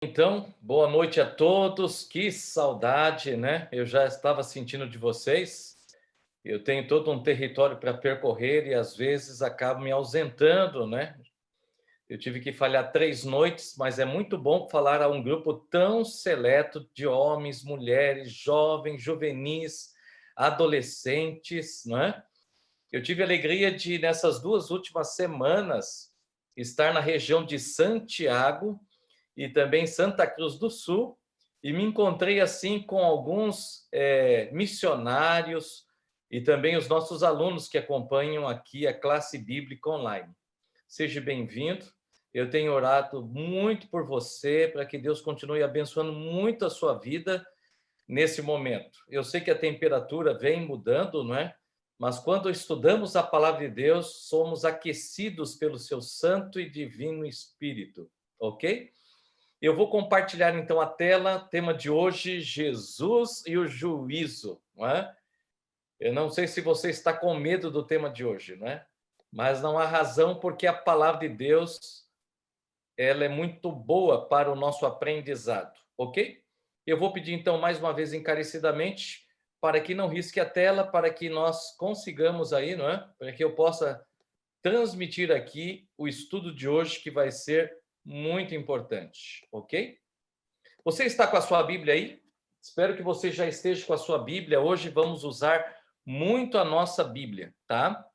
Então, boa noite a todos. Que saudade, né? Eu já estava sentindo de vocês. Eu tenho todo um território para percorrer e às vezes acabo me ausentando, né? Eu tive que falhar 3 noites, mas é muito bom falar a um grupo tão seleto de homens, mulheres, jovens, juvenis, adolescentes, né? Eu tive a alegria de, nessas 2 últimas semanas, estar na região de Santiago e também Santa Cruz do Sul, e me encontrei assim com alguns missionários e também os nossos alunos que acompanham aqui a classe bíblica online. Seja bem-vindo. Eu tenho orado muito por você, para que Deus continue abençoando muito a sua vida nesse momento. Eu sei que a temperatura vem mudando, não é? Mas quando estudamos a palavra de Deus, somos aquecidos pelo seu santo e divino Espírito, ok? Eu vou compartilhar então a tela, tema de hoje, Jesus e o juízo, não é? Eu não sei se você está com medo do tema de hoje, não é? Mas não há razão, porque a palavra de Deus, ela é muito boa para o nosso aprendizado, ok? Eu vou pedir então mais uma vez encarecidamente para que não risque a tela, para que nós consigamos aí, não é? Para que eu possa transmitir aqui o estudo de hoje, que vai ser muito importante, ok? Você está com a sua Bíblia aí? Espero que você já esteja com a sua Bíblia. Hoje vamos usar muito a nossa Bíblia, tá?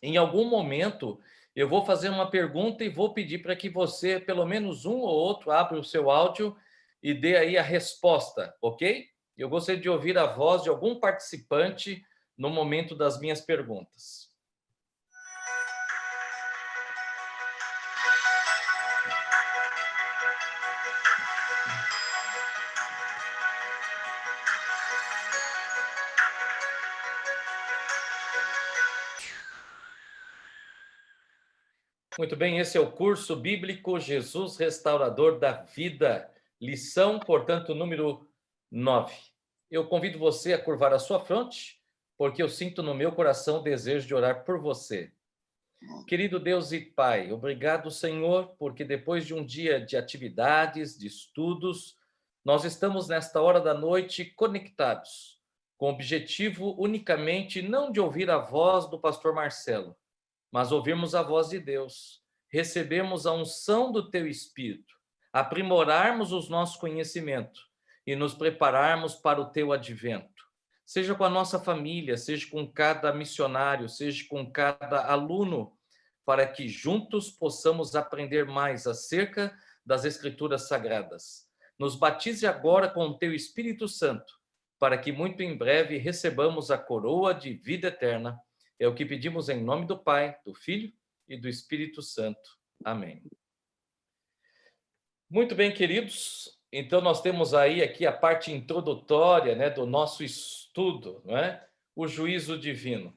Em algum momento eu vou fazer uma pergunta e vou pedir para que você, pelo menos um ou outro, abra o seu áudio e dê aí a resposta, ok? Eu gostaria de ouvir a voz de algum participante no momento das minhas perguntas. Muito bem, esse é o curso bíblico Jesus Restaurador da Vida, lição, portanto, número 9. Eu convido você a curvar a sua fronte, porque eu sinto no meu coração o desejo de orar por você. Querido Deus e Pai, obrigado, Senhor, porque depois de um dia de atividades, de estudos, nós estamos nesta hora da noite conectados, com o objetivo unicamente não de ouvir a voz do pastor Marcelo, mas ouvirmos a voz de Deus, recebemos a unção do Teu Espírito, aprimorarmos os nossos conhecimentos e nos prepararmos para o Teu advento. Seja com a nossa família, seja com cada missionário, seja com cada aluno, para que juntos possamos aprender mais acerca das Escrituras Sagradas. Nos batize agora com o Teu Espírito Santo, para que muito em breve recebamos a coroa de vida eterna. É o que pedimos em nome do Pai, do Filho e do Espírito Santo. Amém. Muito bem, queridos. Então, nós temos aí aqui a parte introdutória, né, do nosso estudo, não é? O juízo divino.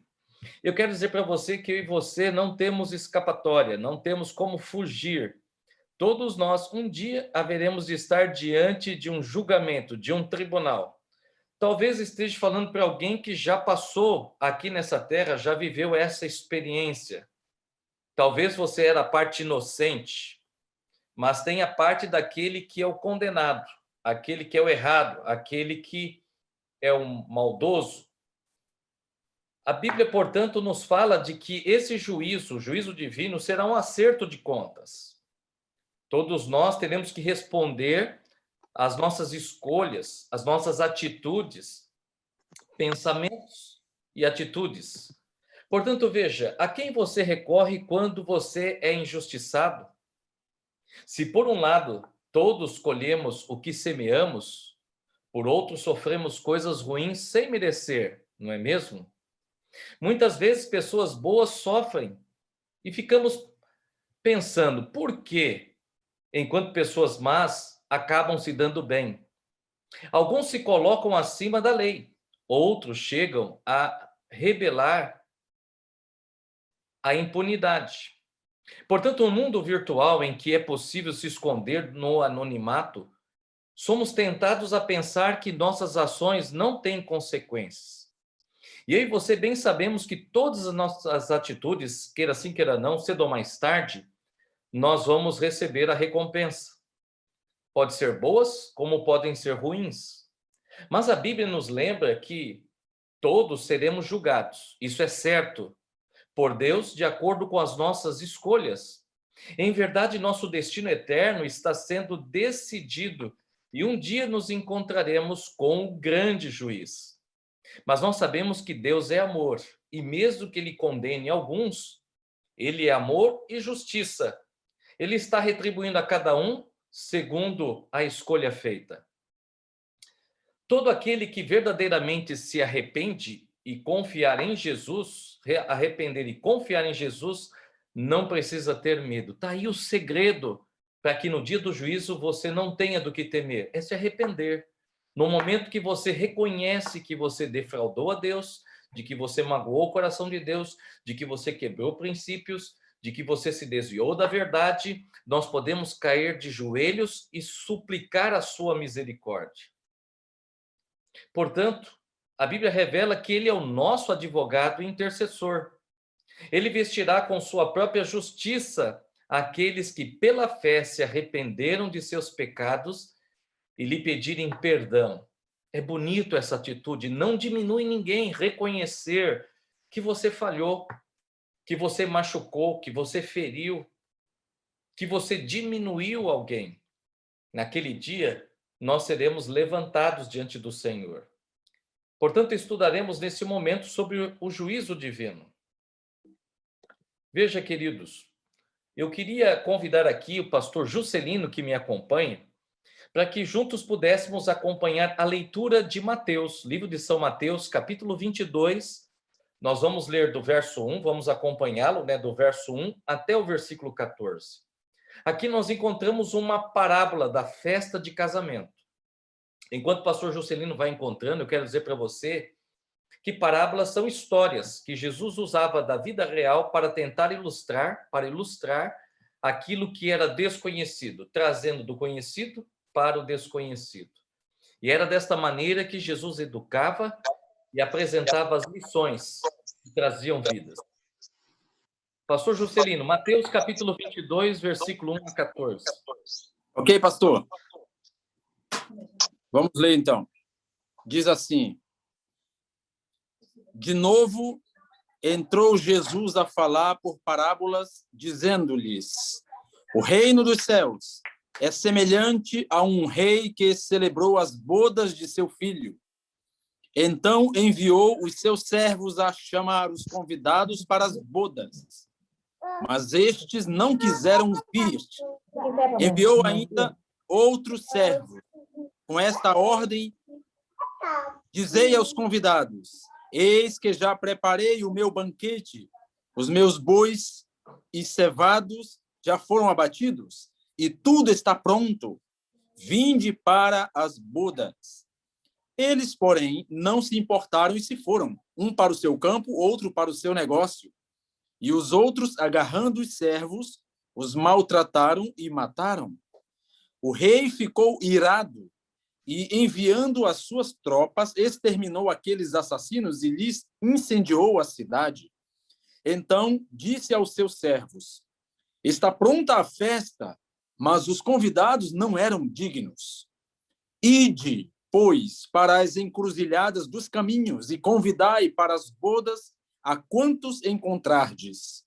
Eu quero dizer para você que eu e você não temos escapatória, não temos como fugir. Todos nós, um dia, haveremos de estar diante de um julgamento, de um tribunal. Talvez esteja falando para alguém que já passou aqui nessa terra, já viveu essa experiência. Talvez você era a parte inocente, mas tem a parte daquele que é o condenado, aquele que é o errado, aquele que é um maldoso. A Bíblia, portanto, nos fala de que esse juízo, o juízo divino, será um acerto de contas. Todos nós teremos que responder às nossas escolhas, às nossas atitudes, pensamentos e atitudes. Portanto, veja, a quem você recorre quando você é injustiçado? Se por um lado todos colhemos o que semeamos, por outro sofremos coisas ruins sem merecer, não é mesmo? Muitas vezes pessoas boas sofrem e ficamos pensando por quê, enquanto pessoas más acabam se dando bem. Alguns se colocam acima da lei, outros chegam a rebelar a impunidade. Portanto, um mundo virtual em que é possível se esconder no anonimato, somos tentados a pensar que nossas ações não têm consequências. E eu e você bem sabemos que todas as nossas atitudes, queira sim, queira não, cedo ou mais tarde, nós vamos receber a recompensa. Pode ser boas, como podem ser ruins. Mas a Bíblia nos lembra que todos seremos julgados. Isso é certo, por Deus, de acordo com as nossas escolhas. Em verdade, nosso destino eterno está sendo decidido e um dia nos encontraremos com o grande juiz. Mas nós sabemos que Deus é amor e mesmo que ele condene alguns, ele é amor e justiça. Ele está retribuindo a cada um segundo a escolha feita. Todo aquele que verdadeiramente se arrepende e confiar em Jesus, arrepender e confiar em Jesus, não precisa ter medo. Está aí o segredo para que no dia do juízo você não tenha do que temer, é se arrepender. No momento que você reconhece que você defraudou a Deus, de que você magoou o coração de Deus, de que você quebrou princípios, de que você se desviou da verdade, nós podemos cair de joelhos e suplicar a sua misericórdia. Portanto, a Bíblia revela que ele é o nosso advogado e intercessor. Ele vestirá com sua própria justiça aqueles que pela fé se arrependeram de seus pecados e lhe pedirem perdão. É bonito essa atitude, não diminui ninguém reconhecer que você falhou, que você machucou, que você feriu, que você diminuiu alguém. Naquele dia, nós seremos levantados diante do Senhor. Portanto, estudaremos nesse momento sobre o juízo divino. Veja, queridos, eu queria convidar aqui o pastor Juscelino, que me acompanha, para que juntos pudéssemos acompanhar a leitura de Mateus, livro de São Mateus, capítulo 22. Nós vamos ler do verso 1, vamos acompanhá-lo, né, do verso 1 até o versículo 14. Aqui nós encontramos uma parábola da festa de casamento. Enquanto o pastor Juscelino vai encontrando, eu quero dizer para você que parábolas são histórias que Jesus usava da vida real para tentar ilustrar, aquilo que era desconhecido, trazendo do conhecido para o desconhecido. E era desta maneira que Jesus educava e apresentava as lições que traziam vidas. Pastor Juscelino, Mateus capítulo 22, versículo 1 a 14. Ok, pastor? Vamos ler então. Diz assim: de novo entrou Jesus a falar por parábolas, dizendo-lhes: o reino dos céus é semelhante a um rei que celebrou as bodas de seu filho. Então enviou os seus servos a chamar os convidados para as bodas, mas estes não quiseram vir. Enviou ainda outro servo, com esta ordem: dizei aos convidados: eis que já preparei o meu banquete, os meus bois e cevados já foram abatidos, e tudo está pronto. Vinde para as bodas. Eles, porém, não se importaram e se foram, um para o seu campo, outro para o seu negócio. E os outros, agarrando os servos, os maltrataram e mataram. O rei ficou irado e, enviando as suas tropas, exterminou aqueles assassinos e lhes incendiou a cidade. Então disse aos seus servos: está pronta a festa, mas os convidados não eram dignos. Ide, pois, para as encruzilhadas dos caminhos e convidai para as bodas a quantos encontrardes.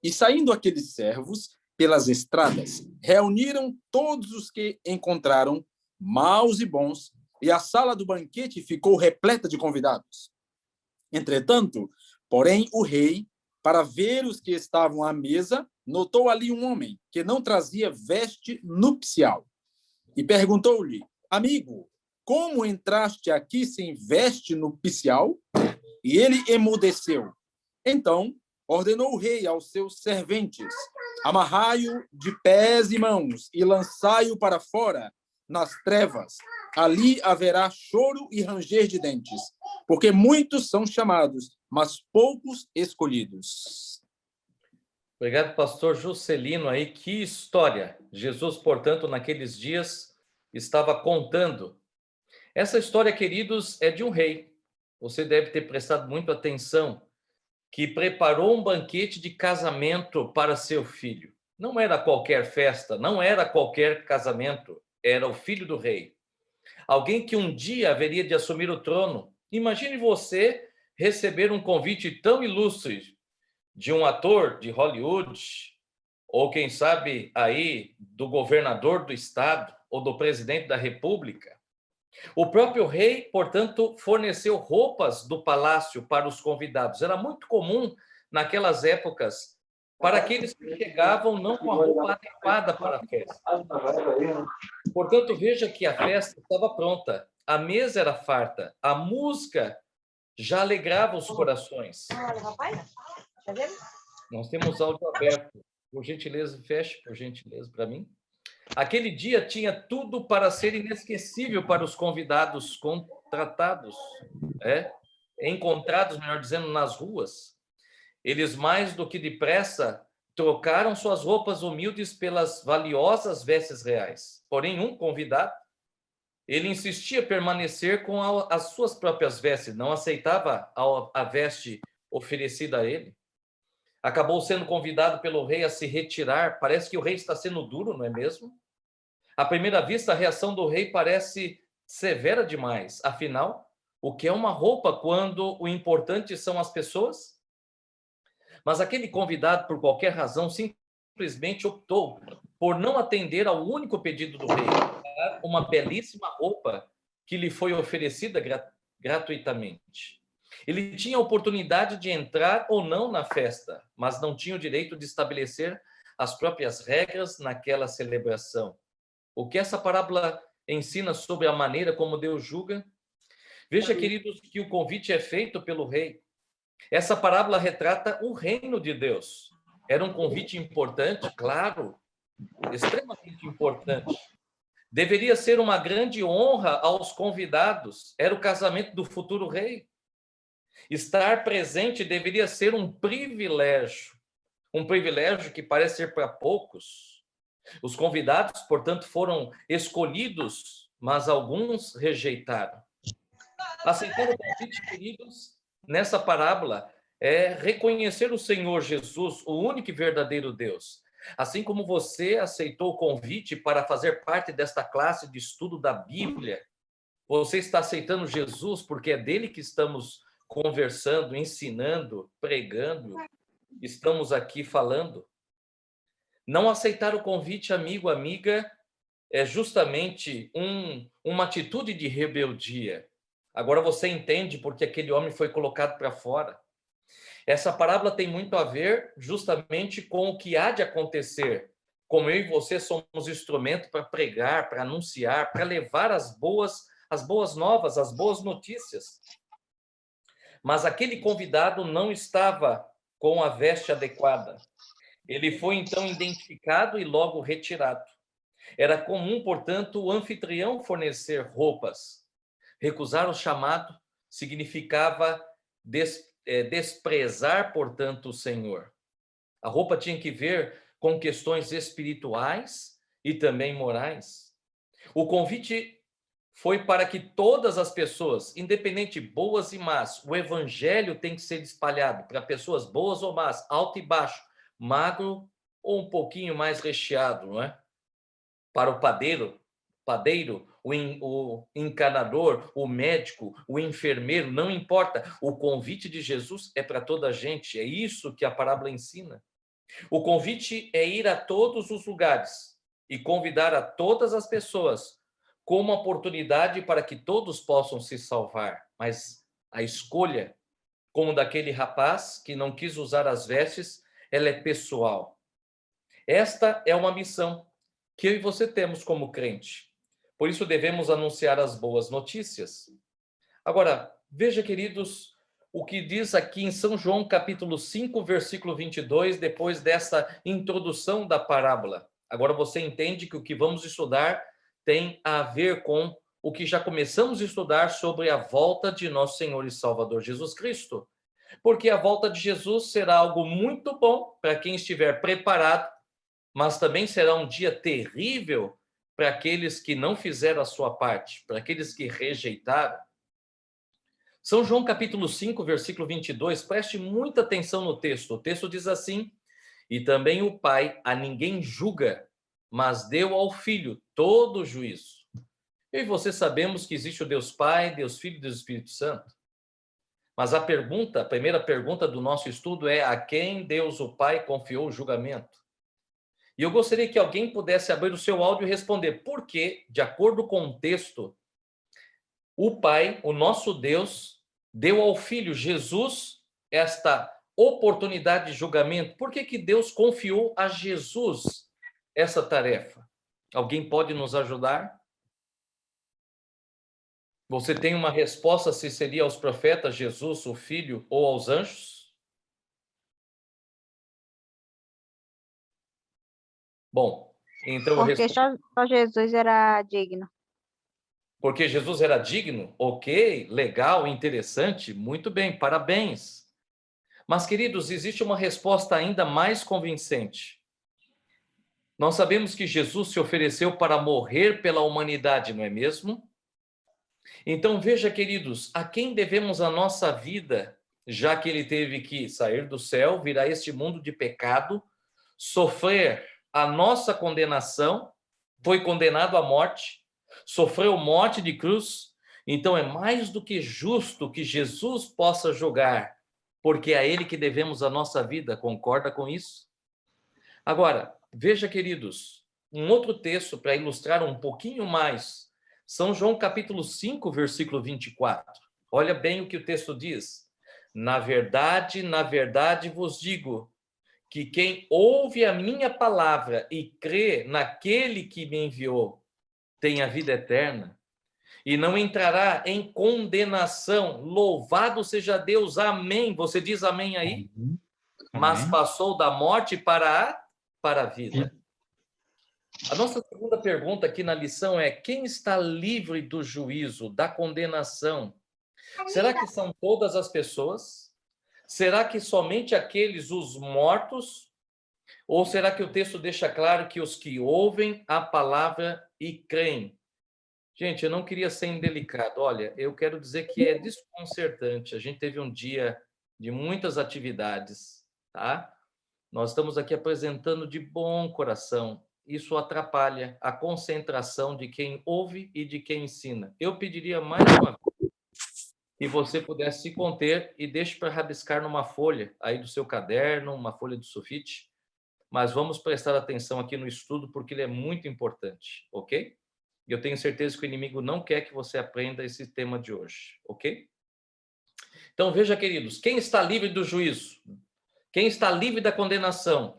E saindo aqueles servos pelas estradas, reuniram todos os que encontraram, maus e bons, e a sala do banquete ficou repleta de convidados. Entretanto, porém, o rei, para ver os que estavam à mesa, notou ali um homem que não trazia veste nupcial. E perguntou-lhe: amigo, como entraste aqui sem veste nupcial? E ele emudeceu. Então ordenou o rei aos seus serventes: amarrai-o de pés e mãos e lançai-o para fora nas trevas. Ali haverá choro e ranger de dentes, porque muitos são chamados, mas poucos escolhidos. Obrigado, pastor Juscelino aí. Que história! Jesus, portanto, naqueles dias estava contando. Essa história, queridos, é de um rei. Você deve ter prestado muita atenção, que preparou um banquete de casamento para seu filho. Não era qualquer festa, não era qualquer casamento. era o filho do rei. Alguém que um dia haveria de assumir o trono. Imagine você receber um convite tão ilustre de um ator de Hollywood, ou quem sabe aí do governador do estado ou do presidente da república. O próprio rei, portanto, forneceu roupas do palácio para os convidados. Era muito comum naquelas épocas para aqueles que chegavam não com a roupa adequada para a festa. Portanto, veja que a festa estava pronta, a mesa era farta, a música já alegrava os corações. Nós temos áudio aberto. Por gentileza, feche, por gentileza, para mim. Aquele dia tinha tudo para ser inesquecível para os convidados contratados, encontrados, melhor dizendo, nas ruas. Eles, mais do que depressa, trocaram suas roupas humildes pelas valiosas vestes reais. Porém, um convidado, ele insistia em permanecer com as suas próprias vestes, não aceitava a veste oferecida a ele. Acabou sendo convidado pelo rei a se retirar. Parece que o rei está sendo duro, não é mesmo? À primeira vista, a reação do rei parece severa demais. Afinal, o que é uma roupa quando o importante são as pessoas? Mas aquele convidado, por qualquer razão, simplesmente optou por não atender ao único pedido do rei, uma belíssima roupa que lhe foi oferecida gratuitamente. Ele tinha a oportunidade de entrar ou não na festa, mas não tinha o direito de estabelecer as próprias regras naquela celebração. O que essa parábola ensina sobre a maneira como Deus julga? Veja, queridos, que o convite é feito pelo rei. Essa parábola retrata o reino de Deus. Era um convite importante, claro, extremamente importante. Deveria ser uma grande honra aos convidados. Era o casamento do futuro rei. Estar presente deveria ser um privilégio que parece ser para poucos. Os convidados, portanto, foram escolhidos, mas alguns rejeitaram. Aceitar o convite, queridos, nessa parábola é reconhecer o Senhor Jesus, o único e verdadeiro Deus. Assim como você aceitou o convite para fazer parte desta classe de estudo da Bíblia, você está aceitando Jesus porque é dele que estamos conversando, ensinando, pregando, estamos aqui falando. Não aceitar o convite, amigo, amiga, é justamente uma atitude de rebeldia. Agora você entende porque aquele homem foi colocado para fora. Essa parábola tem muito a ver justamente com o que há de acontecer. Como eu e você somos instrumento para pregar, para anunciar, para levar as boas novas, as boas notícias. Mas aquele convidado não estava com a veste adequada. Ele foi então identificado e logo retirado. Era comum, portanto, o anfitrião fornecer roupas. Recusar o chamado significava desprezar, portanto, o Senhor. A roupa tinha que ver com questões espirituais e também morais. O convite foi para que todas as pessoas, independente boas e más, o evangelho tem que ser espalhado para pessoas boas ou más, alto e baixo, magro ou um pouquinho mais recheado, não é? Para o padeiro, o encanador, o médico, o enfermeiro, não importa. O convite de Jesus é para toda a gente. É isso que a parábola ensina. O convite é ir a todos os lugares e convidar a todas as pessoas como oportunidade para que todos possam se salvar. Mas a escolha, como daquele rapaz que não quis usar as vestes, ela é pessoal. Esta é uma missão que eu e você temos como crente. Por isso devemos anunciar as boas notícias. Agora, veja, queridos, o que diz aqui em São João, capítulo 5, versículo 22, depois dessa introdução da parábola. Agora você entende que o que vamos estudar tem a ver com o que já começamos a estudar sobre a volta de nosso Senhor e Salvador Jesus Cristo. Porque a volta de Jesus será algo muito bom para quem estiver preparado, mas também será um dia terrível para aqueles que não fizeram a sua parte, para aqueles que rejeitaram. São João capítulo 5, versículo 22, preste muita atenção no texto. O texto diz assim: e também o Pai a ninguém julga, mas deu ao Filho todo o juízo. Eu e você sabemos que existe o Deus Pai, Deus Filho e Deus Espírito Santo. Mas a primeira pergunta do nosso estudo é: a quem Deus o Pai confiou o julgamento? E eu gostaria que alguém pudesse abrir o seu áudio e responder por que, de acordo com o texto, o Pai, o nosso Deus, deu ao Filho Jesus esta oportunidade de julgamento. Por que Deus confiou a Jesus essa tarefa? Alguém pode nos ajudar? Você tem uma resposta se seria aos profetas, Jesus, o Filho, ou aos anjos? Bom, então eu Porque respondo. só Jesus era digno. Porque Jesus era digno? Ok, legal, interessante, muito bem, parabéns. Mas, queridos, existe uma resposta ainda mais convincente. Nós sabemos que Jesus se ofereceu para morrer pela humanidade, não é mesmo? Então, veja, queridos, a quem devemos a nossa vida, já que ele teve que sair do céu, vir a este mundo de pecado, sofrer a nossa condenação, foi condenado à morte, sofreu morte de cruz. Então, é mais do que justo que Jesus possa julgar, porque é a ele que devemos a nossa vida. Concorda com isso? Agora, veja, queridos, um outro texto para ilustrar um pouquinho mais. São João capítulo 5, versículo 24. Olha bem o que o texto diz. Na verdade vos digo que quem ouve a minha palavra e crê naquele que me enviou tem a vida eterna e não entrará em condenação. Louvado seja Deus. Amém. Você diz amém aí? Amém. Mas passou da morte para a vida. A nossa segunda pergunta aqui na lição é: quem está livre do juízo, da condenação? Será que são todas as pessoas? Será que somente aqueles, os mortos? Ou será que o texto deixa claro que os que ouvem a palavra e creem? Gente, eu não queria ser indelicado. Olha, eu quero dizer que é desconcertante. A gente teve um dia de muitas atividades, tá? Nós estamos aqui apresentando de bom coração. Isso atrapalha a concentração de quem ouve e de quem ensina. Eu pediria mais uma vez que você pudesse se conter e deixe para rabiscar numa folha aí do seu caderno, uma folha de sulfite, mas vamos prestar atenção aqui no estudo porque ele é muito importante, ok? E eu tenho certeza que o inimigo não quer que você aprenda esse tema de hoje, ok? Então veja, queridos, quem está livre do juízo? Quem está livre da condenação?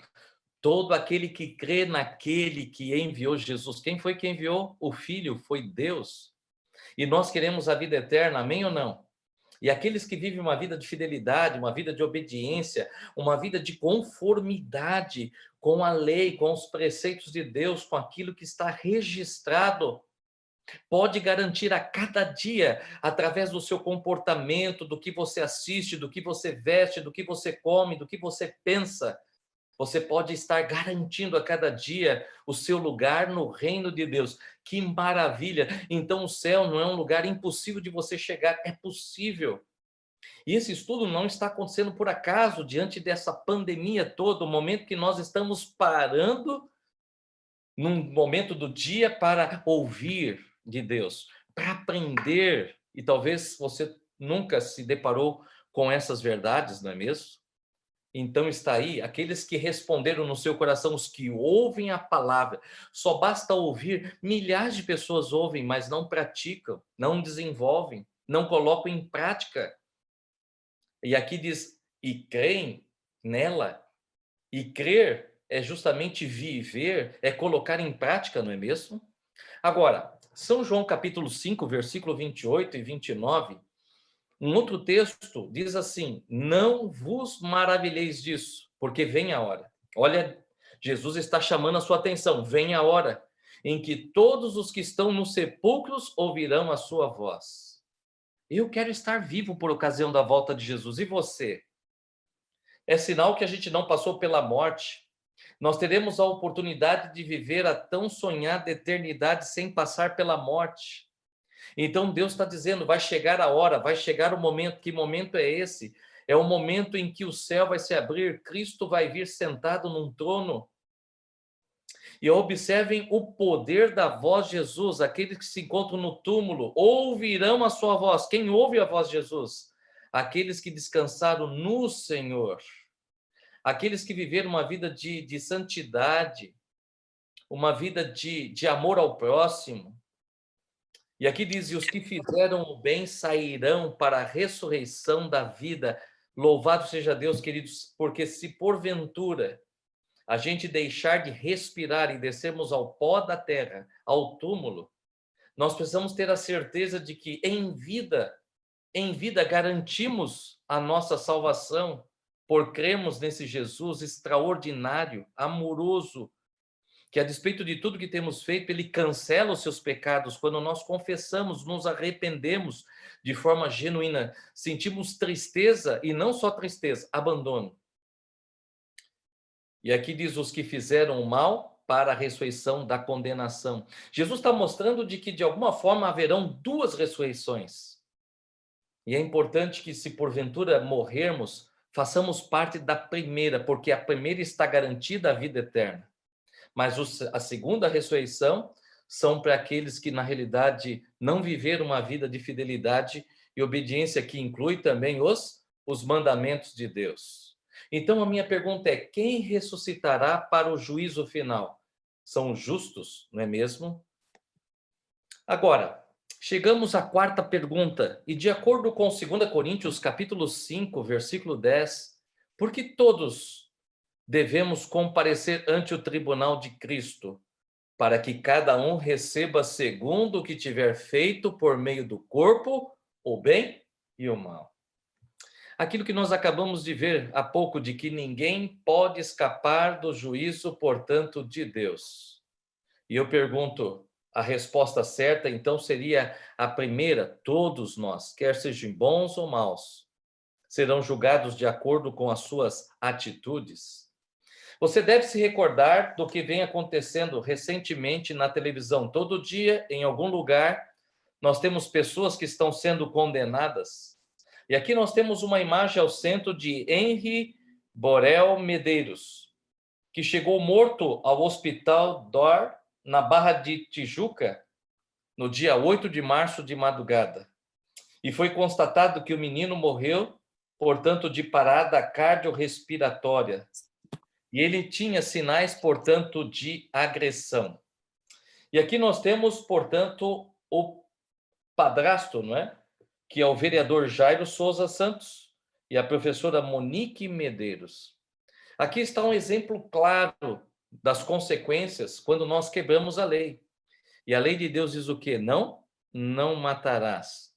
Todo aquele que crê naquele que enviou Jesus. Quem foi que enviou? O Filho, foi Deus. E nós queremos a vida eterna, amém ou não? E aqueles que vivem uma vida de fidelidade, uma vida de obediência, uma vida de conformidade com a lei, com os preceitos de Deus, com aquilo que está registrado, pode garantir a cada dia, através do seu comportamento, do que você assiste, do que você veste, do que você come, do que você pensa, você pode estar garantindo a cada dia o seu lugar no reino de Deus. Que maravilha! Então o céu não é um lugar impossível de você chegar, é possível. E esse estudo não está acontecendo por acaso, diante dessa pandemia toda, o momento que nós estamos parando num momento do dia para ouvir de Deus, para aprender. E talvez você nunca se deparou com essas verdades, não é mesmo? Então está aí, aqueles que responderam no seu coração, os que ouvem a palavra. Só basta ouvir, milhares de pessoas ouvem, mas não praticam, não desenvolvem, não colocam em prática. E aqui diz, e creem nela. E crer é justamente viver, é colocar em prática, não é mesmo? Agora, São João capítulo 5, versículo 28 e 29, um outro texto diz assim: não vos maravilheis disso, porque vem a hora. Olha, Jesus está chamando a sua atenção. Vem a hora em que todos os que estão nos sepulcros ouvirão a sua voz. Eu quero estar vivo por ocasião da volta de Jesus. E você? É sinal que a gente não passou pela morte. Nós teremos a oportunidade de viver a tão sonhada eternidade sem passar pela morte. Então Deus está dizendo, vai chegar a hora, vai chegar o momento. Que momento é esse? É o momento em que o céu vai se abrir, Cristo vai vir sentado num trono. E observem o poder da voz de Jesus. Aqueles que se encontram no túmulo ouvirão a sua voz. Quem ouve a voz de Jesus? Aqueles que descansaram no Senhor. Aqueles que viveram uma vida de santidade, uma vida de amor ao próximo. E aqui diz, e os que fizeram o bem sairão para a ressurreição da vida. Louvado seja Deus, queridos, porque se porventura a gente deixar de respirar e descermos ao pó da terra, ao túmulo, nós precisamos ter a certeza de que em vida garantimos a nossa salvação por crermos nesse Jesus extraordinário, amoroso, que a despeito de tudo que temos feito, ele cancela os seus pecados. Quando nós confessamos, nos arrependemos de forma genuína, sentimos tristeza, e não só tristeza, abandono. E aqui diz os que fizeram o mal para a ressurreição da condenação. Jesus está mostrando de que, de alguma forma, haverão duas ressurreições. E é importante que, se porventura morrermos, façamos parte da primeira, porque a primeira está garantida a vida eterna. Mas a segunda ressurreição são para aqueles que, na realidade, não viveram uma vida de fidelidade e obediência, que inclui também os mandamentos de Deus. Então, a minha pergunta é, quem ressuscitará para o juízo final? São os justos, não é mesmo? Agora, chegamos à quarta pergunta, e de acordo com 2 Coríntios, capítulo 5, versículo 10, por que todos devemos comparecer ante o tribunal de Cristo, para que cada um receba segundo o que tiver feito por meio do corpo, o bem e o mal? Aquilo que nós acabamos de ver há pouco, de que ninguém pode escapar do juízo, portanto, de Deus. E eu pergunto, a resposta certa, então, seria a primeira: todos nós, quer sejam bons ou maus, serão julgados de acordo com as suas atitudes. Você deve se recordar do que vem acontecendo recentemente na televisão. Todo dia, em algum lugar, nós temos pessoas que estão sendo condenadas. E aqui nós temos uma imagem ao centro de Henri Borel Medeiros, que chegou morto ao Hospital D'Or, na Barra de Tijuca, no dia 8 de março de madrugada. E foi constatado que o menino morreu, portanto, de parada cardiorrespiratória. E ele tinha sinais, portanto, de agressão. E aqui nós temos, portanto, o padrasto, não é? Que é o vereador Jairo Souza Santos e a professora Monique Medeiros. Aqui está um exemplo claro das consequências quando nós quebramos a lei. E a lei de Deus diz o quê? Não matarás.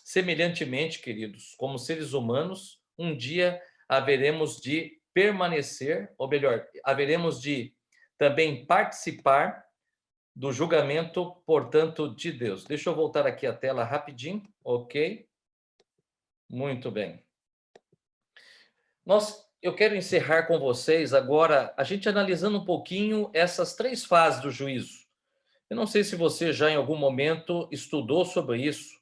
Semelhantemente, queridos, como seres humanos, um dia haveremos de permanecer, ou melhor, haveremos de também participar do julgamento, portanto, de Deus. Deixa eu voltar aqui a tela rapidinho, ok? Muito bem. Eu quero encerrar com vocês agora, a gente analisando um pouquinho essas três fases do juízo. Eu não sei se você já em algum momento estudou sobre isso,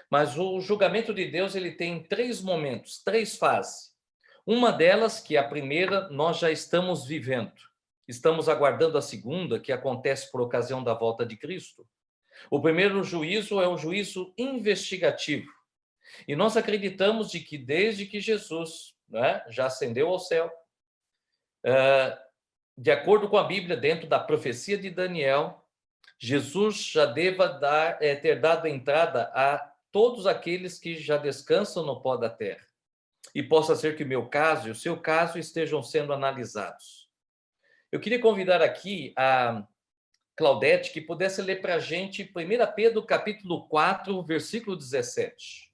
mas o julgamento de Deus, ele tem três momentos, três fases. Uma delas, que é a primeira, nós já estamos vivendo. Estamos aguardando a segunda, que acontece por ocasião da volta de Cristo. O primeiro juízo é o juízo investigativo. E nós acreditamos de que desde que Jesus, né, já ascendeu ao céu, de acordo com a Bíblia, dentro da profecia de Daniel, Jesus já deva ter dado entrada a todos aqueles que já descansam no pó da terra. E possa ser que o meu caso e o seu caso estejam sendo analisados. Eu queria convidar aqui a Claudete, que pudesse ler para a gente 1 Pedro capítulo 4, versículo 17.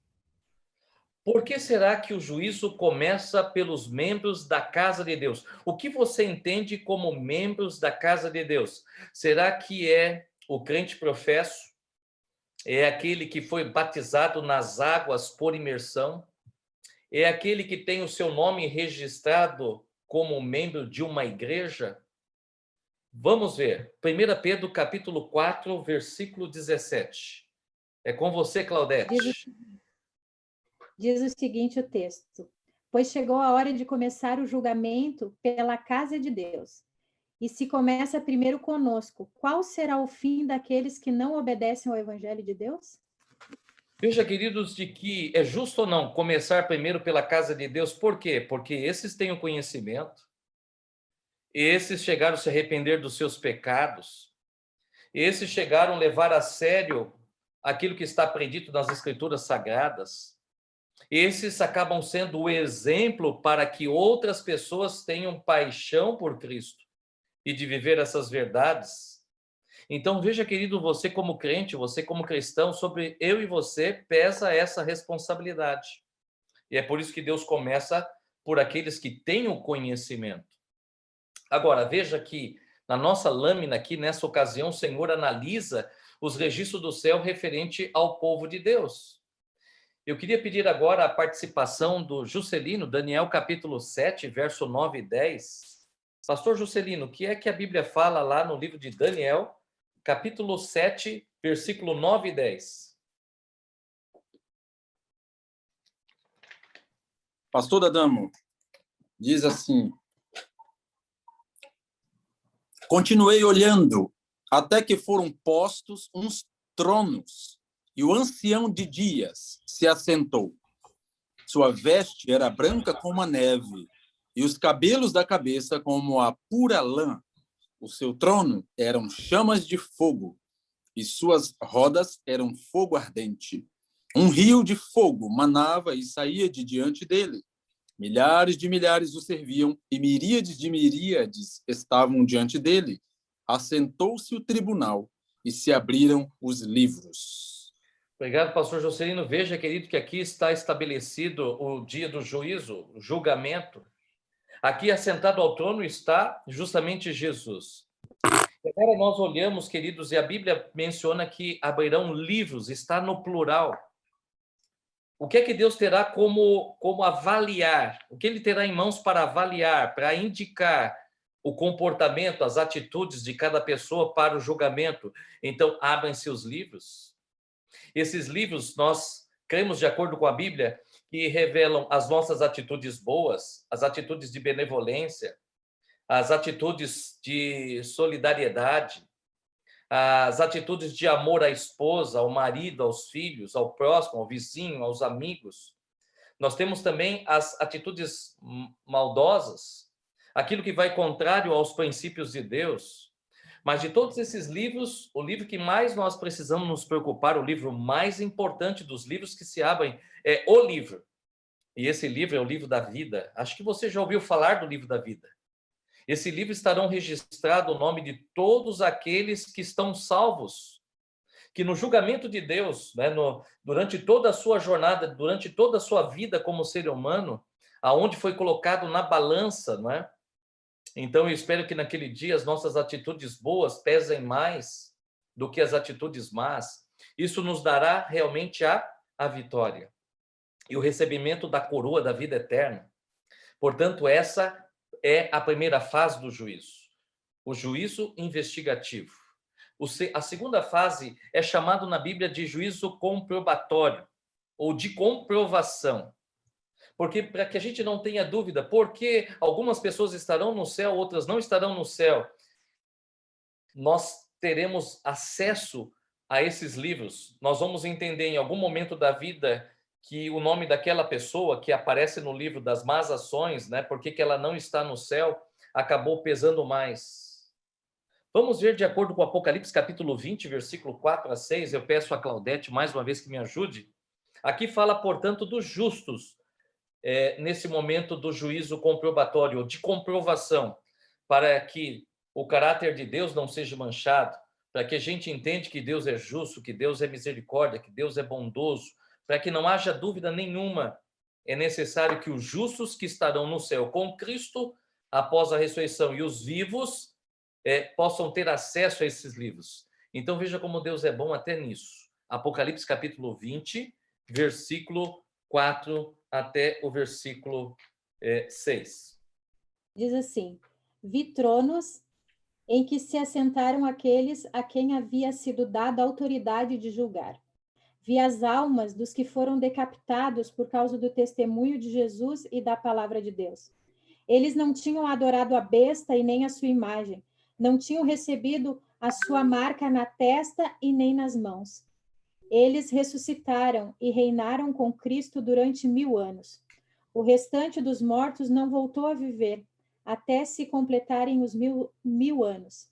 Por que será que o juízo começa pelos membros da casa de Deus? O que você entende como membros da casa de Deus? Será que é o crente professo? É aquele que foi batizado nas águas por imersão? É aquele que tem o seu nome registrado como membro de uma igreja? Vamos ver. 1 Pedro, capítulo 4, versículo 17. É com você, Claudete. Diz o seguinte o texto: pois chegou a hora de começar o julgamento pela casa de Deus. E se começa primeiro conosco, qual será o fim daqueles que não obedecem ao Evangelho de Deus? Veja, queridos, de que é justo ou não começar primeiro pela casa de Deus. Por quê? Porque esses têm o conhecimento, esses chegaram a se arrepender dos seus pecados, esses chegaram a levar a sério aquilo que está predito nas Escrituras Sagradas. Esses acabam sendo o exemplo para que outras pessoas tenham paixão por Cristo e de viver essas verdades. Então, veja, querido, você como crente, você como cristão, sobre eu e você pesa essa responsabilidade. E é por isso que Deus começa por aqueles que têm o conhecimento. Agora, veja que na nossa lâmina aqui, nessa ocasião, o Senhor analisa os registros do céu referente ao povo de Deus. Eu queria pedir agora a participação do Juscelino, Daniel capítulo 7, verso 9 e 10. Pastor Juscelino, o que é que a Bíblia fala lá no livro de Daniel, capítulo 7, versículo 9 e 10? Pastor Adamo diz assim: continuei olhando até que foram postos uns tronos e o ancião de dias se assentou. Sua veste era branca como a neve e os cabelos da cabeça como a pura lã. O seu trono eram chamas de fogo e suas rodas eram fogo ardente. Um rio de fogo manava e saía de diante dele. Milhares de milhares o serviam e miríades de miríades estavam diante dele. Assentou-se o tribunal e se abriram os livros. Obrigado, pastor Juscelino. Veja, querido, que aqui está estabelecido o dia do juízo, o julgamento. Aqui, assentado ao trono, está justamente Jesus. Agora nós olhamos, queridos, e a Bíblia menciona que abrirão livros, está no plural. O que é que Deus terá como avaliar? O que ele terá em mãos para avaliar, para indicar o comportamento, as atitudes de cada pessoa para o julgamento? Então, abrem-se os livros. Esses livros, nós cremos, de acordo com a Bíblia, que revelam as nossas atitudes boas, as atitudes de benevolência, as atitudes de solidariedade, as atitudes de amor à esposa, ao marido, aos filhos, ao próximo, ao vizinho, aos amigos. Nós temos também as atitudes maldosas, aquilo que vai contrário aos princípios de Deus. Mas de todos esses livros, o livro que mais nós precisamos nos preocupar, o livro mais importante dos livros que se abrem, é o livro. E esse livro é o livro da vida. Acho que você já ouviu falar do livro da vida. Esse livro estarão registrado o nome de todos aqueles que estão salvos, que no julgamento de Deus, né, durante toda a sua jornada, durante toda a sua vida como ser humano, aonde foi colocado na balança, não é? Então eu espero que naquele dia as nossas atitudes boas pesem mais do que as atitudes más. Isso nos dará realmente a vitória e o recebimento da coroa da vida eterna. Portanto, essa é a primeira fase do juízo, o juízo investigativo. A segunda fase é chamado na Bíblia de juízo comprobatório, ou de comprovação. Porque, para que a gente não tenha dúvida, por que algumas pessoas estarão no céu, outras não estarão no céu, nós teremos acesso a esses livros. Nós vamos entender em algum momento da vida que o nome daquela pessoa que aparece no livro das más ações, né, porque que ela não está no céu, acabou pesando mais. Vamos ver de acordo com Apocalipse capítulo 20, versículo 4 a 6. Eu peço a Claudete mais uma vez que me ajude. Aqui fala, portanto, dos justos, nesse momento do juízo comprobatório, de comprovação, para que o caráter de Deus não seja manchado, para que a gente entenda que Deus é justo, que Deus é misericórdia, que Deus é bondoso, para que não haja dúvida nenhuma, é necessário que os justos que estarão no céu com Cristo após a ressurreição e os vivos possam ter acesso a esses livros. Então veja como Deus é bom até nisso. Apocalipse capítulo 20, versículo 4 até o versículo 6. Diz assim: vi tronos em que se assentaram aqueles a quem havia sido dada a autoridade de julgar. Vi as almas dos que foram decapitados por causa do testemunho de Jesus e da palavra de Deus. Eles não tinham adorado a besta e nem a sua imagem, não tinham recebido a sua marca na testa e nem nas mãos. Eles ressuscitaram e reinaram com Cristo durante 1000 anos. O restante dos mortos não voltou a viver, até se completarem os mil anos.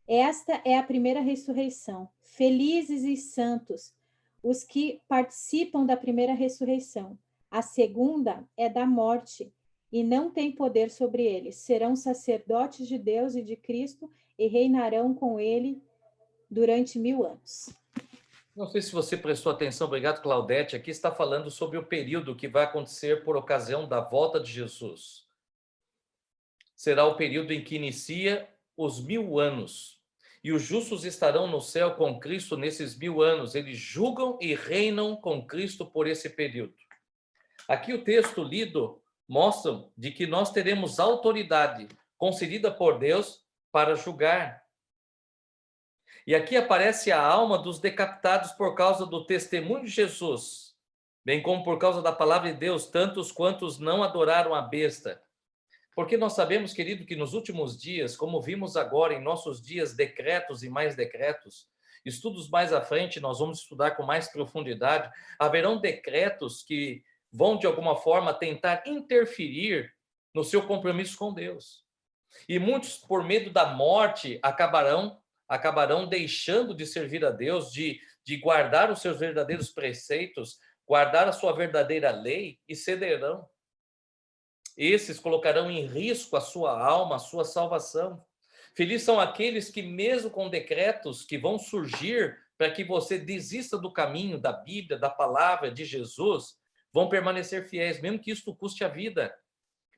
Esta é a primeira ressurreição. Felizes e santos os que participam da primeira ressurreição. A segunda é da morte, e não tem poder sobre eles. Serão sacerdotes de Deus e de Cristo e reinarão com ele durante 1000 anos. Não sei se você prestou atenção, obrigado, Claudete. Aqui está falando sobre o período que vai acontecer por ocasião da volta de Jesus. Será o período em que inicia os 1000 anos. E os justos estarão no céu com Cristo nesses 1000 anos. Eles julgam e reinam com Cristo por esse período. Aqui o texto lido mostra de que nós teremos autoridade concedida por Deus para julgar. E aqui aparece a alma dos decapitados por causa do testemunho de Jesus, bem como por causa da palavra de Deus, tantos quantos não adoraram a besta. Porque nós sabemos, querido, que nos últimos dias, como vimos agora em nossos dias, decretos e mais decretos, estudos mais à frente, nós vamos estudar com mais profundidade, haverão decretos que vão, de alguma forma, tentar interferir no seu compromisso com Deus. E muitos, por medo da morte, acabarão deixando de servir a Deus, de guardar os seus verdadeiros preceitos, guardar a sua verdadeira lei e cederão. Esses colocarão em risco a sua alma, a sua salvação. Felizes são aqueles que, mesmo com decretos que vão surgir para que você desista do caminho da Bíblia, da palavra de Jesus, vão permanecer fiéis, mesmo que isto custe a vida.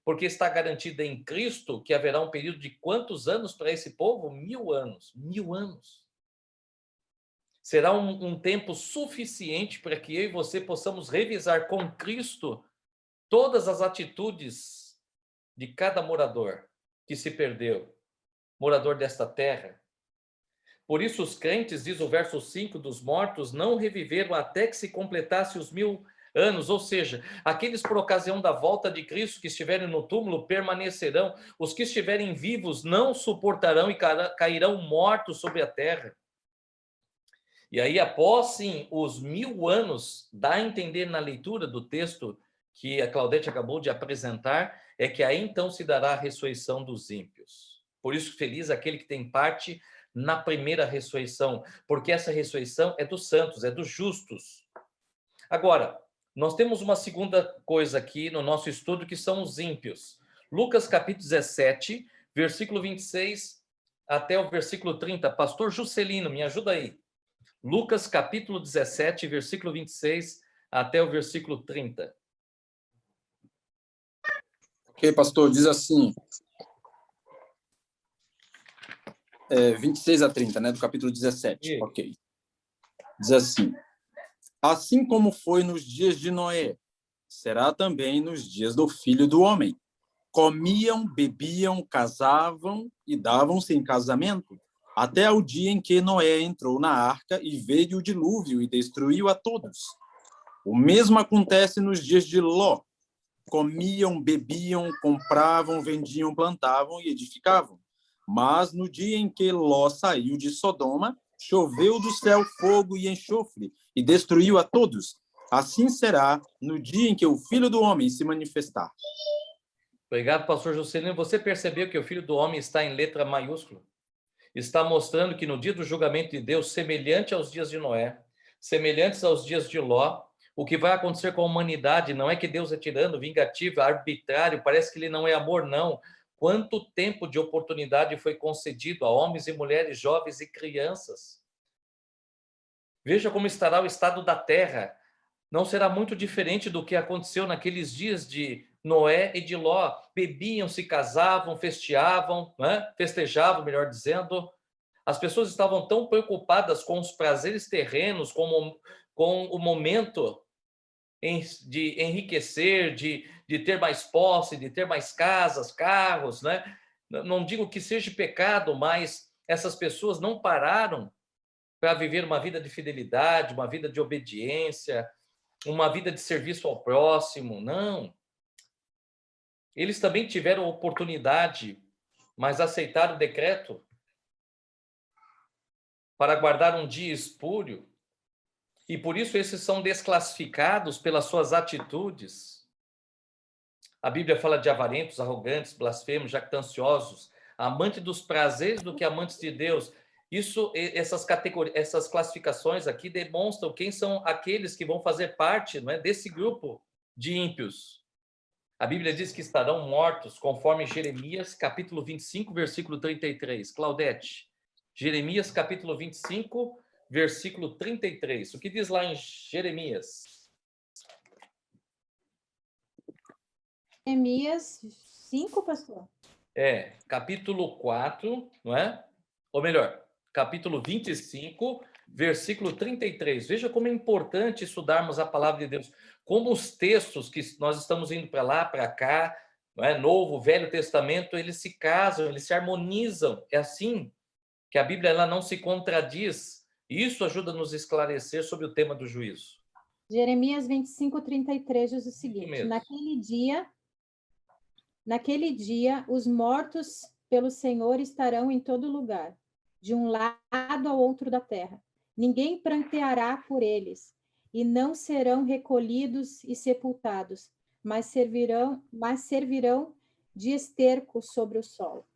Porque está garantido em Cristo que haverá um período de quantos anos para esse povo? 1000 anos. 1000 anos. Será um tempo suficiente para que eu e você possamos revisar com Cristo todas as atitudes de cada morador que se perdeu, morador desta terra. Por isso os crentes, diz o verso 5, dos mortos, não reviveram até que se completasse os 1000 anos, ou seja, aqueles por ocasião da volta de Cristo que estiverem no túmulo permanecerão, os que estiverem vivos não suportarão e cairão mortos sobre a terra. E aí, após sim os 1000 anos, dá a entender na leitura do texto que a Claudete acabou de apresentar, é que aí então se dará a ressurreição dos ímpios. Por isso, feliz aquele que tem parte na primeira ressurreição, porque essa ressurreição é dos santos, é dos justos. Agora, nós temos uma segunda coisa aqui no nosso estudo, que são os ímpios. Lucas capítulo 17, versículo 26 até o versículo 30. Pastor Juscelino, me ajuda aí. Lucas capítulo 17, versículo 26 até o versículo 30. Ok, pastor, diz assim, 26 a 30, né, do capítulo 17. Ok. Diz assim: assim como foi nos dias de Noé, será também nos dias do Filho do Homem. Comiam, bebiam, casavam e davam-se em casamento, até o dia em que Noé entrou na arca e veio o dilúvio e destruiu a todos. O mesmo acontece nos dias de Ló. Comiam, bebiam, compravam, vendiam, plantavam e edificavam. Mas no dia em que Ló saiu de Sodoma, choveu do céu fogo e enxofre e destruiu a todos. Assim será no dia em que o Filho do Homem se manifestar. Obrigado, pastor Juscelino. Você percebeu que o Filho do Homem está em letra maiúscula? Está mostrando que no dia do julgamento de Deus, semelhante aos dias de Noé, semelhantes aos dias de Ló, o que vai acontecer com a humanidade não é que Deus é tirano, vingativo, arbitrário, parece que ele não é amor, não. Quanto tempo de oportunidade foi concedido a homens e mulheres, jovens e crianças? Veja como estará o estado da terra. Não será muito diferente do que aconteceu naqueles dias de Noé e de Ló. Bebiam, se casavam, festejavam, né? Festejavam, melhor dizendo. As pessoas estavam tão preocupadas com os prazeres terrenos, com o momento de enriquecer, de ter mais posse, de ter mais casas, carros, né? Não digo que seja pecado, mas essas pessoas não pararam para viver uma vida de fidelidade, uma vida de obediência, uma vida de serviço ao próximo, não. Eles também tiveram oportunidade, mas aceitaram o decreto para guardar um dia espúrio, e por isso esses são desclassificados pelas suas atitudes. A Bíblia fala de avarentos, arrogantes, blasfemos, jactanciosos, amantes dos prazeres do que amantes de Deus. Essas categorias, essas classificações aqui demonstram quem são aqueles que vão fazer parte, não é, desse grupo de ímpios. A Bíblia diz que estarão mortos, conforme Jeremias, capítulo 25, versículo 33. Claudete, Jeremias, capítulo 25, versículo 33. O que diz lá em Jeremias? Jeremias 5, pastor? Capítulo 4, não é? Ou melhor, capítulo 25, versículo 33. Veja como é importante estudarmos a palavra de Deus. Como os textos que nós estamos indo para lá, para cá, não é? Novo, Velho Testamento, eles se casam, eles se harmonizam. É assim que a Bíblia ela não se contradiz. E isso ajuda a nos esclarecer sobre o tema do juízo. Jeremias 25, 33 diz o seguinte: Naquele dia, os mortos pelo Senhor estarão em todo lugar, de um lado ao outro da terra. Ninguém pranteará por eles, e não serão recolhidos e sepultados, mas servirão de esterco sobre o sol.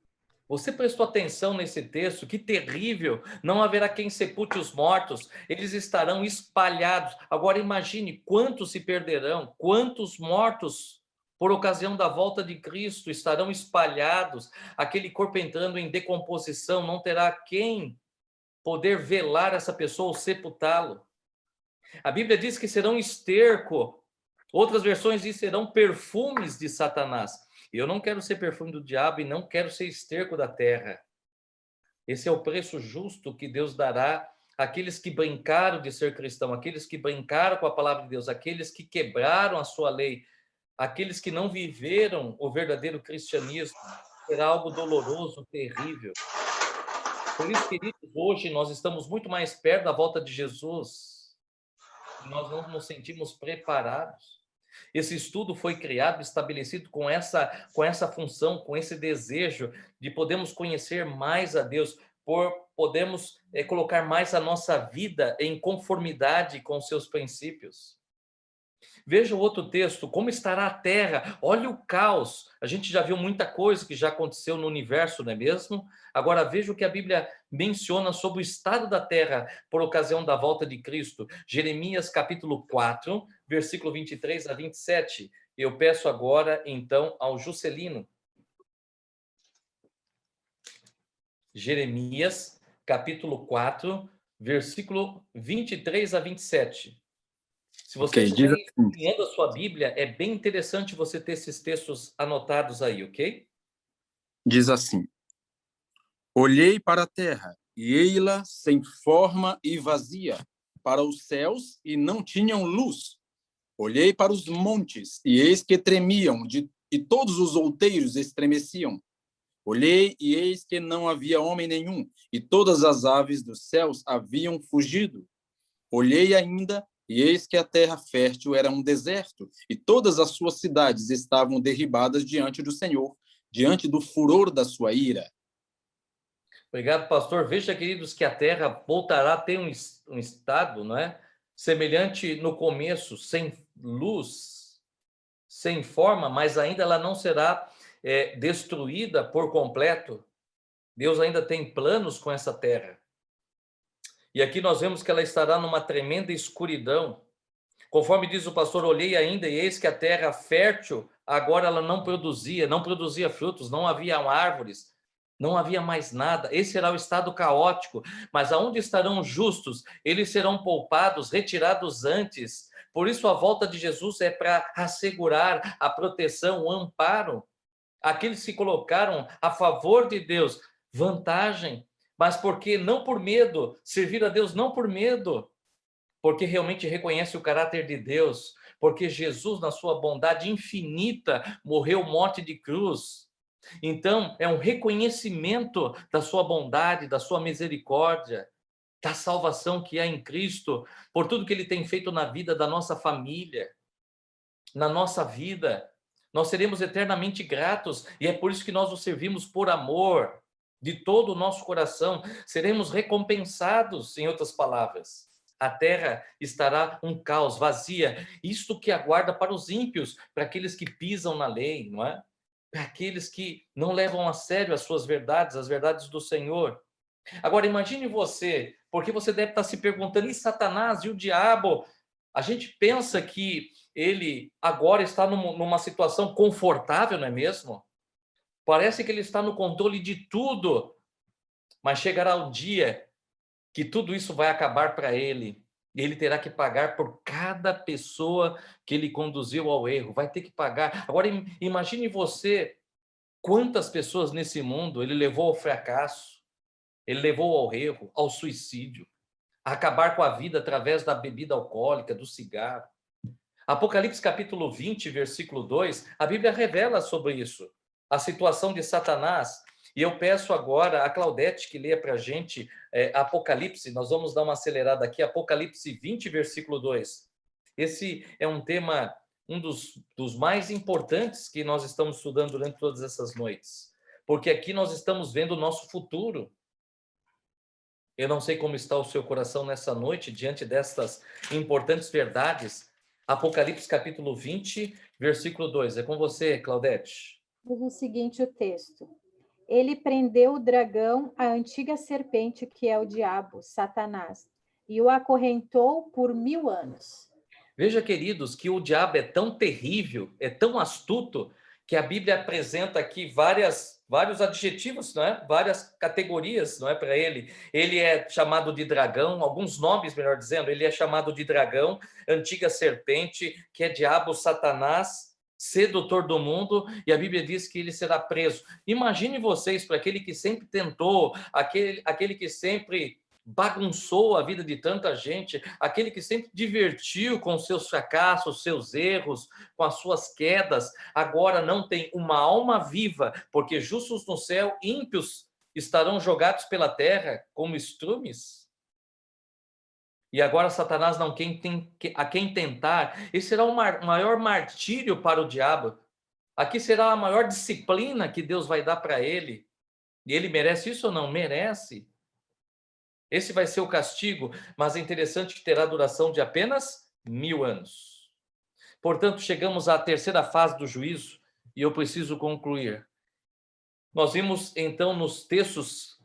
Você prestou atenção nesse texto? Que terrível! Não haverá quem sepulte os mortos, eles estarão espalhados. Agora imagine quantos se perderão, quantos mortos por ocasião da volta de Cristo estarão espalhados, aquele corpo entrando em decomposição, não terá quem poder velar essa pessoa ou sepultá-lo. A Bíblia diz que serão esterco, outras versões dizem que serão perfumes de Satanás. Eu não quero ser perfume do diabo e não quero ser esterco da terra. Esse é o preço justo que Deus dará àqueles que brincaram de ser cristão, aqueles que brincaram com a palavra de Deus, aqueles que quebraram a sua lei, aqueles que não viveram o verdadeiro cristianismo. Será algo doloroso, terrível. Por isso, queridos, hoje nós estamos muito mais perto da volta de Jesus. Nós não nos sentimos preparados. Esse estudo foi criado, estabelecido com essa função, com esse desejo de podermos conhecer mais a Deus, podemos colocar mais a nossa vida em conformidade com os seus princípios. Veja o outro texto, como estará a terra? Olha o caos. A gente já viu muita coisa que já aconteceu no universo, não é mesmo? Agora veja o que a Bíblia menciona sobre o estado da terra por ocasião da volta de Cristo. Jeremias capítulo 4, versículo 23 a 27. Eu peço agora, então, ao Juscelino. Jeremias capítulo 4, versículo 23 a 27. Se você estiver lendo a sua Bíblia, é bem interessante você ter esses textos anotados aí, ok? Diz assim: Olhei para a terra, e ei-la sem forma e vazia, para os céus, e não tinham luz. Olhei para os montes, e eis que tremiam, e todos os outeiros estremeciam. Olhei, e eis que não havia homem nenhum, e todas as aves dos céus haviam fugido. Olhei ainda, e eis que a terra fértil era um deserto, e todas as suas cidades estavam derribadas diante do Senhor, diante do furor da sua ira. Obrigado, pastor. Veja, queridos, que a terra voltará a ter um estado, não é? Semelhante no começo, sem luz, sem forma, mas ainda ela não será destruída por completo. Deus ainda tem planos com essa terra. E aqui nós vemos que ela estará numa tremenda escuridão. Conforme diz o pastor, olhei ainda, e eis que a terra fértil, agora ela não produzia frutos, não havia árvores, não havia mais nada. Esse será o estado caótico. Mas aonde estarão os justos? Eles serão poupados, retirados antes. Por isso a volta de Jesus é para assegurar a proteção, o amparo. Aqueles que colocaram a favor de Deus vantagem, mas porque não por medo, servir a Deus não por medo, porque realmente reconhece o caráter de Deus, porque Jesus, na sua bondade infinita, morreu morte de cruz. Então, é um reconhecimento da sua bondade, da sua misericórdia, da salvação que há em Cristo, por tudo que Ele tem feito na vida da nossa família, na nossa vida. Nós seremos eternamente gratos, e é por isso que nós o servimos por amor. de todo o nosso coração, seremos recompensados, em outras palavras. A terra estará um caos, vazia. Isto que aguarda para os ímpios, para aqueles que pisam na lei, não é? Para aqueles que não levam a sério as suas verdades, as verdades do Senhor. Agora, imagine você, porque você deve estar se perguntando, e Satanás e o diabo? A gente pensa que ele agora está numa situação confortável, não é mesmo? Parece que ele está no controle de tudo, mas chegará o dia que tudo isso vai acabar para ele. E ele terá que pagar por cada pessoa que ele conduziu ao erro. Vai ter que pagar. Agora, imagine você quantas pessoas nesse mundo ele levou ao fracasso, ele levou ao erro, ao suicídio, a acabar com a vida através da bebida alcoólica, do cigarro. Apocalipse capítulo 20, versículo 2, a Bíblia revela sobre isso, a situação de Satanás. E eu peço agora a Claudete que leia para a gente Apocalipse, nós vamos dar uma acelerada aqui, Apocalipse 20, versículo 2. Esse é um tema, um dos mais importantes que nós estamos estudando durante todas essas noites, porque aqui nós estamos vendo o nosso futuro. Eu não sei como está o seu coração nessa noite, diante destas importantes verdades. Apocalipse capítulo 20, versículo 2. É com você, Claudete. Diz o seguinte o texto: ele prendeu o dragão, a antiga serpente, que é o diabo, Satanás, e o acorrentou por 1000 anos. Veja, queridos, que o diabo é tão terrível, é tão astuto, que a Bíblia apresenta aqui vários adjetivos, não é? Várias categorias, não é, para ele. Ele é chamado de dragão, alguns nomes, melhor dizendo, ele é chamado de dragão, antiga serpente, que é diabo, Satanás, sedutor do mundo, e a Bíblia diz que ele será preso. Imagine vocês, para aquele que sempre tentou, aquele que sempre bagunçou a vida de tanta gente, aquele que sempre divertiu com seus fracassos, seus erros, com as suas quedas, agora não tem uma alma viva, porque justos no céu, ímpios estarão jogados pela terra como estrumes. E agora Satanás não tem a quem tentar. Esse será o maior martírio para o diabo. Aqui será a maior disciplina que Deus vai dar para ele. E ele merece isso ou não? Merece. Esse vai ser o castigo, mas é interessante que terá duração de apenas 1000 anos. Portanto, chegamos à terceira fase do juízo e eu preciso concluir. Nós vimos, então, nos textos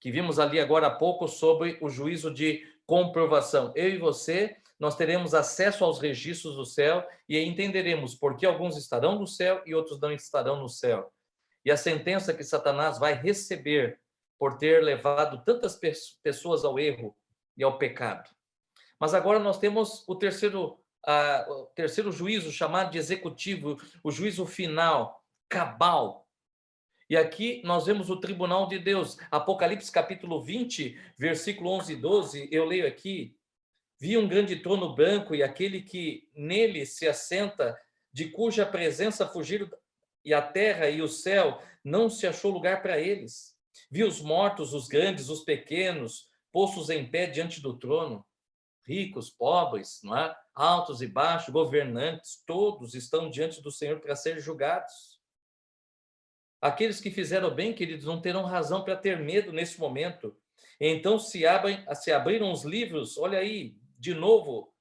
que vimos ali agora há pouco sobre o juízo de comprovação. Eu e você, nós teremos acesso aos registros do céu e entenderemos por que alguns estarão no céu e outros não estarão no céu. E a sentença que Satanás vai receber por ter levado tantas pessoas ao erro e ao pecado. Mas agora nós temos o terceiro juízo, chamado de executivo, o juízo final, cabal. E aqui nós vemos o tribunal de Deus. Apocalipse capítulo 20, versículo 11 e 12, eu leio aqui. Vi um grande trono branco e aquele que nele se assenta, de cuja presença fugiram, e a terra e o céu não se achou lugar para eles. Vi os mortos, os grandes, os pequenos, postos em pé diante do trono. Ricos, pobres, não é? Altos e baixos, governantes, todos estão diante do Senhor para ser julgados. Aqueles que fizeram bem, queridos, não terão razão para ter medo nesse momento. Então se abriram os livros, olha aí, de novo,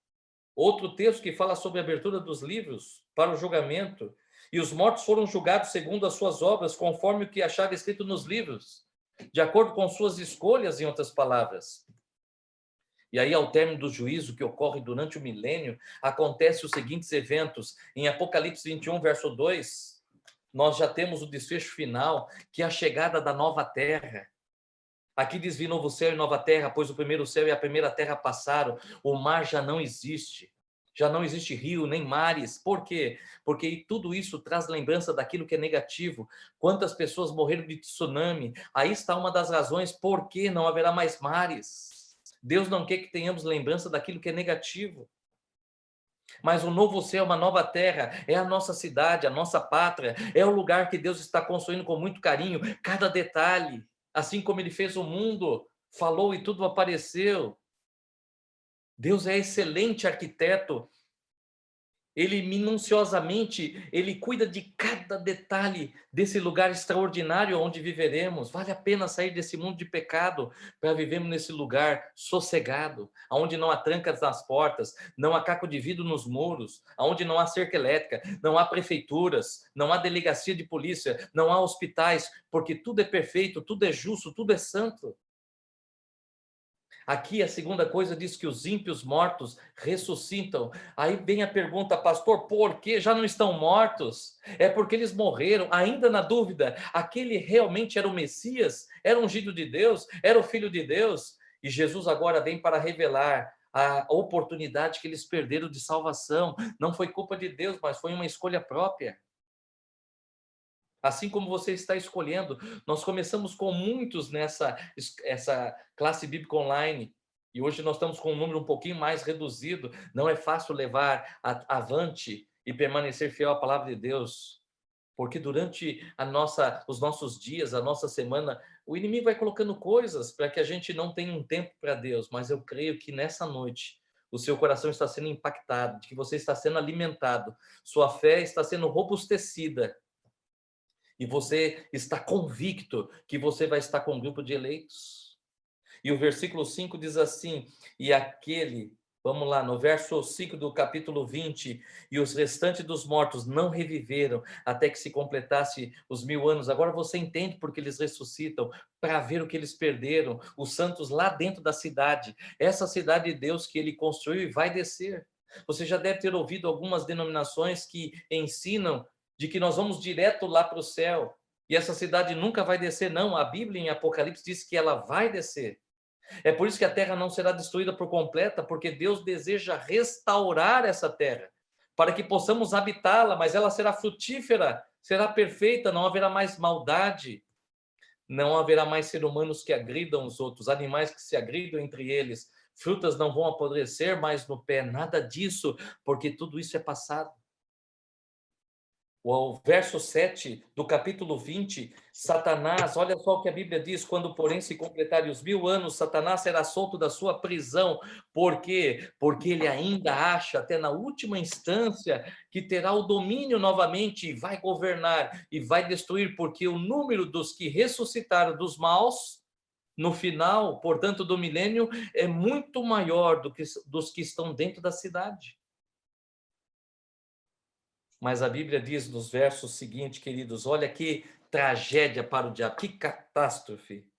outro texto que fala sobre a abertura dos livros para o julgamento. E os mortos foram julgados segundo as suas obras, conforme o que achava escrito nos livros, de acordo com suas escolhas, em outras palavras. E aí, ao término do juízo que ocorre durante o milênio, acontecem os seguintes eventos. Em Apocalipse 21, verso 2, nós já temos o desfecho final, que é a chegada da nova terra. Aqui diz: vi novo céu e nova terra, pois o primeiro céu e a primeira terra passaram, o mar já não existe. Já não existe rio, nem mares. Por quê? Porque tudo isso traz lembrança daquilo que é negativo. Quantas pessoas morreram de tsunami? Aí está uma das razões por que não haverá mais mares. Deus não quer que tenhamos lembrança daquilo que é negativo. Mas o novo céu, uma nova terra, é a nossa cidade, a nossa pátria, é o lugar que Deus está construindo com muito carinho, cada detalhe. Assim como ele fez o mundo, falou e tudo apareceu. Deus é excelente arquiteto. Ele minuciosamente, ele cuida de cada cada detalhe desse lugar extraordinário onde viveremos. Vale a pena sair desse mundo de pecado para vivermos nesse lugar sossegado, onde não há trancas nas portas, não há caco de vidro nos muros, onde não há cerca elétrica, não há prefeituras, não há delegacia de polícia, não há hospitais, porque tudo é perfeito, tudo é justo, tudo é santo. Aqui a segunda coisa diz que os ímpios mortos ressuscitam. Aí vem a pergunta, pastor, por que já não estão mortos? É porque eles morreram, ainda na dúvida, aquele realmente era o Messias? Era o ungido de Deus? Era o Filho de Deus? E Jesus agora vem para revelar a oportunidade que eles perderam de salvação. Não foi culpa de Deus, mas foi uma escolha própria. Assim como você está escolhendo, nós começamos com muitos nessa essa classe bíblica online, e hoje nós estamos com um número um pouquinho mais reduzido. Não é fácil levar avante e permanecer fiel à palavra de Deus, porque durante os nossos dias, a nossa semana, o inimigo vai colocando coisas para que a gente não tenha um tempo para Deus, mas eu creio que nessa noite o seu coração está sendo impactado, de que você está sendo alimentado, sua fé está sendo robustecida, e você está convicto que você vai estar com um grupo de eleitos. E o versículo 5 diz assim, vamos lá, no verso 5 do capítulo 20, e os restantes dos mortos não reviveram até que se completasse os 1000 anos. Agora você entende porque eles ressuscitam, para ver o que eles perderam, os santos lá dentro da cidade, essa cidade de Deus que ele construiu e vai descer. Você já deve ter ouvido algumas denominações que ensinam de que nós vamos direto lá para o céu, e essa cidade nunca vai descer, não. A Bíblia em Apocalipse diz que ela vai descer. É por isso que a terra não será destruída por completa, porque Deus deseja restaurar essa terra, para que possamos habitá-la, mas ela será frutífera, será perfeita, não haverá mais maldade, não haverá mais seres humanos que agridam os outros, animais que se agridam entre eles, frutas não vão apodrecer mais no pé, nada disso, porque tudo isso é passado. O verso 7 do capítulo 20, Satanás, olha só o que a Bíblia diz, quando porém se completarem os 1000 anos, Satanás será solto da sua prisão. Por quê? Porque ele ainda acha, até na última instância, que terá o domínio novamente e vai governar e vai destruir, porque o número dos que ressuscitaram dos maus, no final, portanto, do milênio, é muito maior do que dos que estão dentro da cidade. Mas a Bíblia diz nos versos seguintes, queridos, olha que tragédia para o diabo, que catástrofe.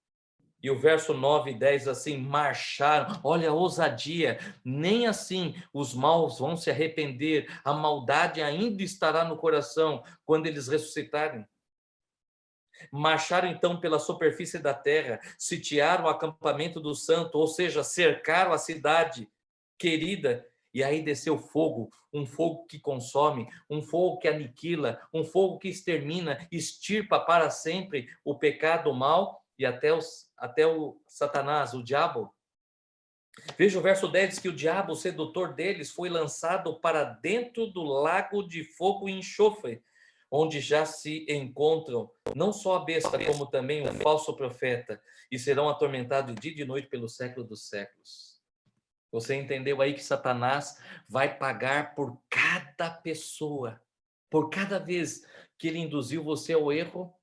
E o verso 9 e 10 assim, marcharam, olha a ousadia, nem assim os maus vão se arrepender, a maldade ainda estará no coração quando eles ressuscitarem. Marcharam então pela superfície da terra, sitiaram o acampamento do santo, ou seja, cercaram a cidade querida, e aí desceu fogo, um fogo que consome, um fogo que aniquila, um fogo que extermina, extirpa para sempre o pecado, o mal e até o Satanás, o diabo. Veja o verso 10, diz que o diabo, o sedutor deles, foi lançado para dentro do lago de fogo e enxofre, onde já se encontram não só a besta, como também o falso profeta, e serão atormentados de dia e de noite pelo século dos séculos. Você entendeu aí que Satanás vai pagar por cada pessoa, por cada vez que ele induziu você ao erro?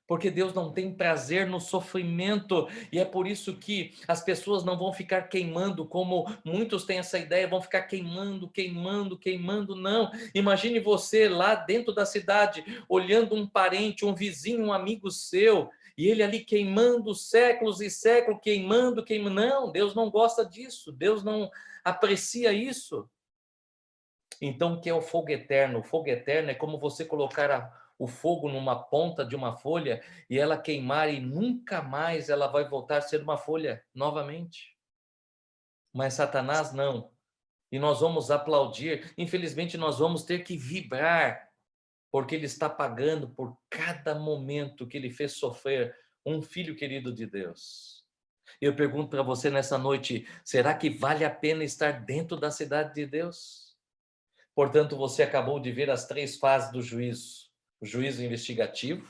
Porque Deus não tem prazer no sofrimento, e é por isso que as pessoas não vão ficar queimando, como muitos têm essa ideia, vão ficar queimando, queimando, queimando. Não, imagine você lá dentro da cidade, olhando um parente, um vizinho, um amigo seu, e ele ali queimando séculos e séculos, queimando, queimando. Não, Deus não gosta disso, Deus não aprecia isso. Então, o que é o fogo eterno? O fogo eterno é como você colocar o fogo numa ponta de uma folha e ela queimar e nunca mais ela vai voltar a ser uma folha novamente. Mas Satanás não. E nós vamos aplaudir. Infelizmente, nós vamos ter que vibrar, porque ele está pagando por cada momento que ele fez sofrer um filho querido de Deus. Eu pergunto para você nessa noite, será que vale a pena estar dentro da cidade de Deus? Portanto, você acabou de ver as 3 fases do juízo. O juízo investigativo.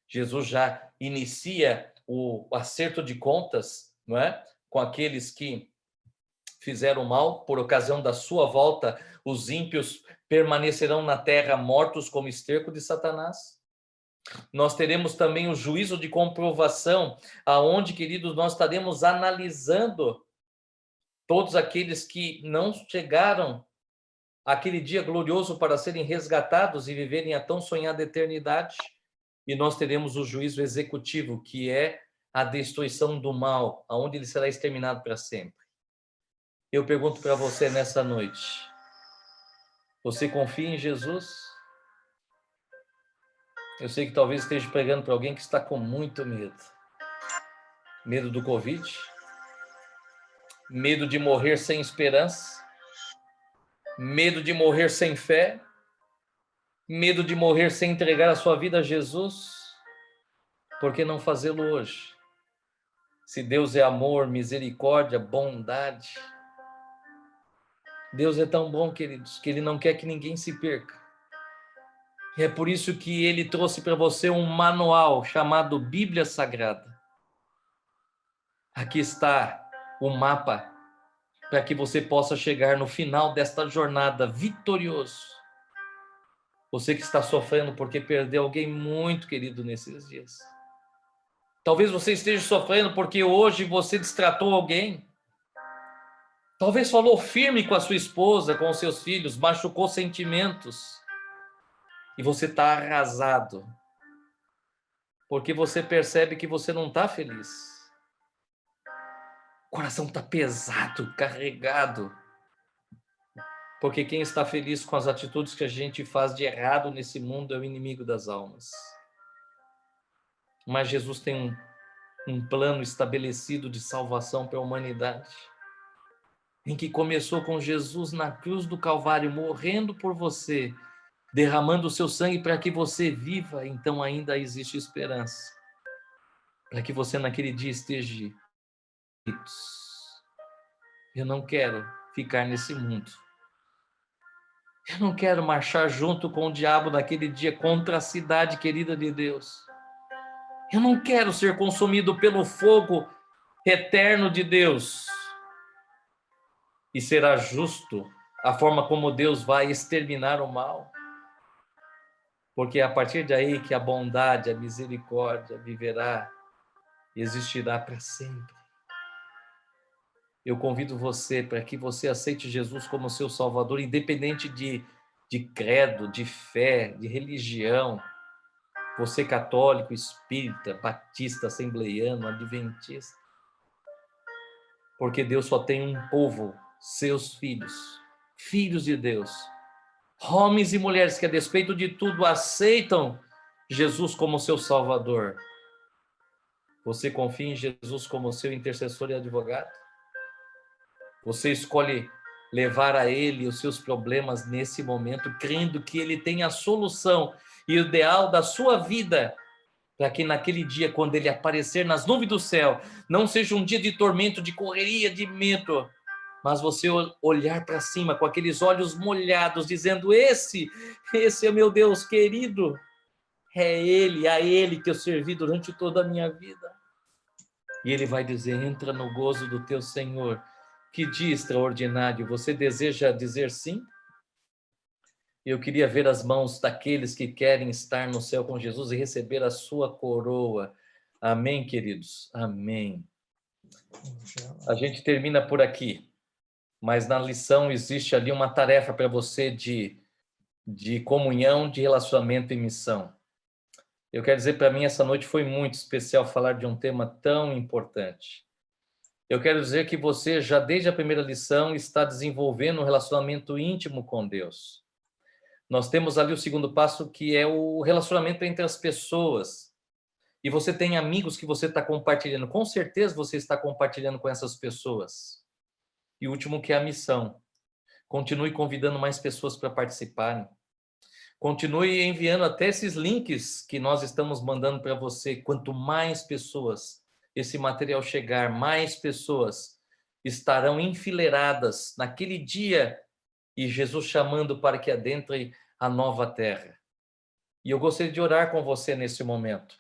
Jesus já inicia o acerto de contas, não é? Com aqueles que fizeram mal, por ocasião da sua volta, os ímpios permanecerão na terra mortos como esterco de Satanás. Nós teremos também o juízo de comprovação, aonde, queridos, nós estaremos analisando todos aqueles que não chegaram àquele dia glorioso para serem resgatados e viverem a tão sonhada eternidade. E nós teremos o juízo executivo, que é a destruição do mal, aonde ele será exterminado para sempre. Eu pergunto para você nessa noite, você confia em Jesus? Eu sei que talvez esteja pregando para alguém que está com muito medo. Medo do Covid, medo de morrer sem esperança, medo de morrer sem fé, medo de morrer sem entregar a sua vida a Jesus. Por que não fazê-lo hoje? Se Deus é amor, misericórdia, bondade, Deus é tão bom, queridos, que Ele não quer que ninguém se perca. E é por isso que Ele trouxe para você um manual chamado Bíblia Sagrada. Aqui está o mapa para que você possa chegar no final desta jornada vitorioso. Você que está sofrendo porque perdeu alguém muito querido nesses dias. Talvez você esteja sofrendo porque hoje você destratou alguém. Talvez falou firme com a sua esposa, com os seus filhos, machucou sentimentos. E você está arrasado. Porque você percebe que você não está feliz. O coração está pesado, carregado. Porque quem está feliz com as atitudes que a gente faz de errado nesse mundo é o inimigo das almas. Mas Jesus tem um plano estabelecido de salvação para a humanidade, em que começou com Jesus na cruz do Calvário, morrendo por você, derramando o seu sangue para que você viva. Então ainda existe esperança, para que você naquele dia esteja. Eu não quero ficar nesse mundo. Eu não quero marchar junto com o diabo naquele dia contra a cidade querida de Deus. Eu não quero ser consumido pelo fogo eterno de Deus. E será justo a forma como Deus vai exterminar o mal. Porque é a partir daí que a bondade, a misericórdia viverá e existirá para sempre. Eu convido você para que você aceite Jesus como seu Salvador, independente de credo, de fé, de religião. Você católico, espírita, batista, assembleiano, adventista. Porque Deus só tem um povo, seus filhos, filhos de Deus. Homens e mulheres que, a despeito de tudo, aceitam Jesus como seu Salvador. Você confia em Jesus como seu intercessor e advogado? Você escolhe levar a Ele os seus problemas nesse momento, crendo que Ele tem a solução e o ideal da sua vida, para que naquele dia, quando Ele aparecer nas nuvens do céu, não seja um dia de tormento, de correria, de medo, mas você olhar para cima com aqueles olhos molhados, dizendo: esse é meu Deus querido, é Ele, a Ele que eu servi durante toda a minha vida. E Ele vai dizer: entra no gozo do teu Senhor. Que dia extraordinário! Você deseja dizer sim? Eu queria ver as mãos daqueles que querem estar no céu com Jesus e receber a sua coroa. Amém, queridos? Amém. A gente termina por aqui, mas na lição existe ali uma tarefa para você de comunhão, de relacionamento e missão. Eu quero dizer, para mim, essa noite foi muito especial falar de um tema tão importante. Eu quero dizer que você, já desde a primeira lição, está desenvolvendo um relacionamento íntimo com Deus. Nós temos ali o segundo passo, que é o relacionamento entre as pessoas. E você tem amigos que você está compartilhando. Com certeza você está compartilhando com essas pessoas. E o último, que é a missão. Continue convidando mais pessoas para participarem. Continue enviando até esses links que nós estamos mandando para você. Quanto mais pessoas esse material chegar, mais pessoas estarão enfileiradas naquele dia e Jesus chamando para que adentre a nova terra. E eu gostaria de orar com você nesse momento,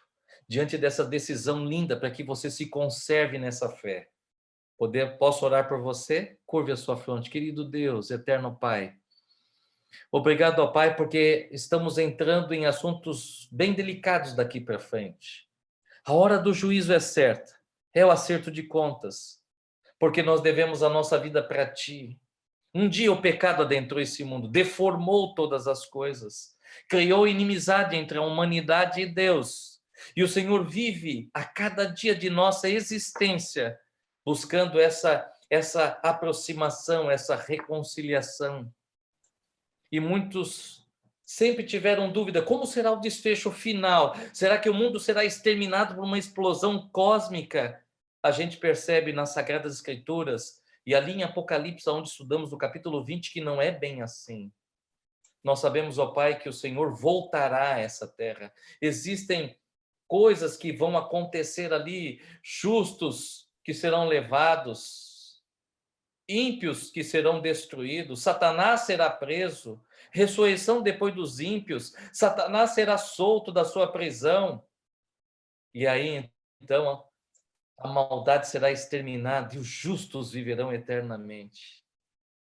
diante dessa decisão linda, para que você se conserve nessa fé, Posso orar por você? Curve a sua fronte. Querido Deus, eterno Pai, obrigado, ó Pai, porque estamos entrando em assuntos bem delicados daqui para frente. A hora do juízo é certa, é o acerto de contas, porque nós devemos a nossa vida para Ti. Um dia o pecado adentrou esse mundo, deformou todas as coisas, criou inimizade entre a humanidade e Deus. E o Senhor vive a cada dia de nossa existência buscando essa aproximação, essa reconciliação. E muitos sempre tiveram dúvida, como será o desfecho final? Será que o mundo será exterminado por uma explosão cósmica? A gente percebe nas Sagradas Escrituras e ali em Apocalipse, onde estudamos no capítulo 20, que não é bem assim. Nós sabemos, ó Pai, que o Senhor voltará a essa terra. Existem coisas que vão acontecer ali, justos que serão levados, ímpios que serão destruídos, Satanás será preso, ressurreição depois dos ímpios, Satanás será solto da sua prisão, e aí, então, a maldade será exterminada e os justos viverão eternamente.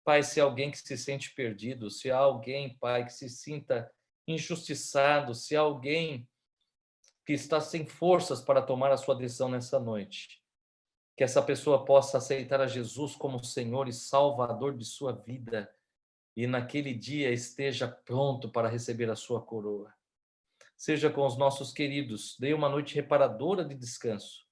Pai, se há alguém que se sente perdido, se há alguém, Pai, que se sinta injustiçado, se há alguém que está sem forças para tomar a sua decisão nessa noite, que essa pessoa possa aceitar a Jesus como Senhor e Salvador de sua vida e naquele dia esteja pronto para receber a sua coroa. Seja com os nossos queridos, dê uma noite reparadora de descanso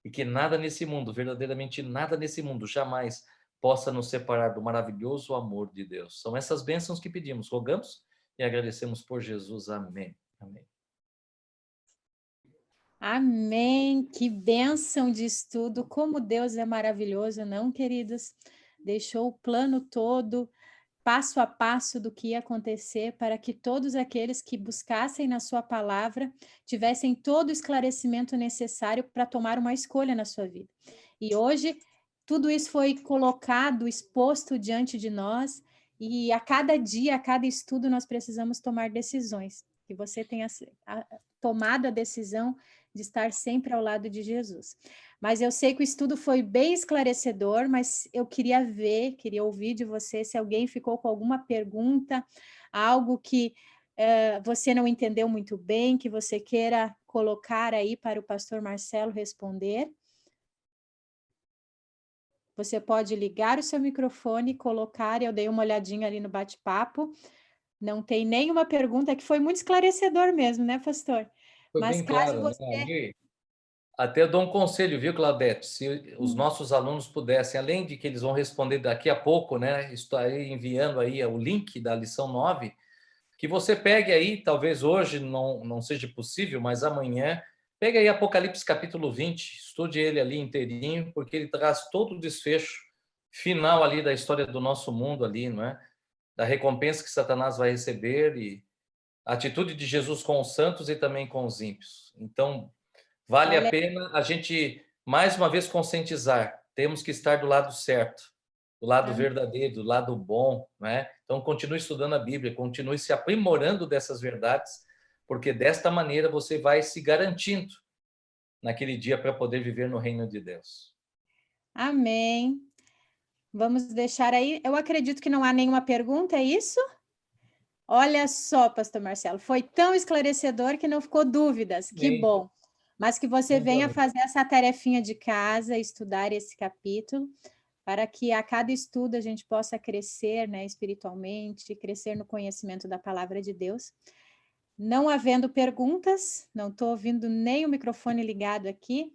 e que nada nesse mundo, verdadeiramente nada nesse mundo, jamais possa nos separar do maravilhoso amor de Deus. São essas bênçãos que pedimos, rogamos e agradecemos por Jesus. Amém. Amém. Amém. Que bênção de estudo. Como Deus é maravilhoso, não, queridos? Deixou o plano todo, passo a passo do que ia acontecer para que todos aqueles que buscassem na sua palavra tivessem todo o esclarecimento necessário para tomar uma escolha na sua vida. E hoje tudo isso foi colocado, exposto diante de nós, e a cada dia, a cada estudo, nós precisamos tomar decisões. Que você tenha tomado a decisão de estar sempre ao lado de Jesus. Mas eu sei que o estudo foi bem esclarecedor, mas eu queria ouvir de você se alguém ficou com alguma pergunta, algo que você não entendeu muito bem, que você queira colocar aí para o pastor Marcelo responder. Você pode ligar o seu microfone, colocar, eu dei uma olhadinha ali no bate-papo, não tem nenhuma pergunta, que foi muito esclarecedor mesmo, né, pastor? Foi Mas bem caso claro, né? você... Até eu dou um conselho, viu, Claudete? Se os nossos alunos pudessem, além de que eles vão responder daqui a pouco, né? Estarei enviando aí o link da lição 9, que você pegue aí, talvez hoje não seja possível, mas amanhã, pegue aí Apocalipse capítulo 20, estude ele ali inteirinho, porque ele traz todo o desfecho final ali da história do nosso mundo ali, não é? Da recompensa que Satanás vai receber e a atitude de Jesus com os santos e também com os ímpios. Então, vale a Olha, pena a gente, mais uma vez, conscientizar. Temos que estar do lado certo, do lado verdadeiro, do lado bom, né? Então, continue estudando a Bíblia, continue se aprimorando dessas verdades, porque desta maneira você vai se garantindo naquele dia para poder viver no reino de Deus. amém. Vamos deixar aí. Eu acredito que não há nenhuma pergunta, é isso? Olha só, pastor Marcelo, foi tão esclarecedor que não ficou dúvidas. Que Amém. bom. Mas que você venha fazer essa tarefinha de casa, estudar esse capítulo, para que a cada estudo a gente possa crescer, né, espiritualmente, crescer no conhecimento da palavra de Deus. Não havendo perguntas, não estou ouvindo nem o microfone ligado aqui,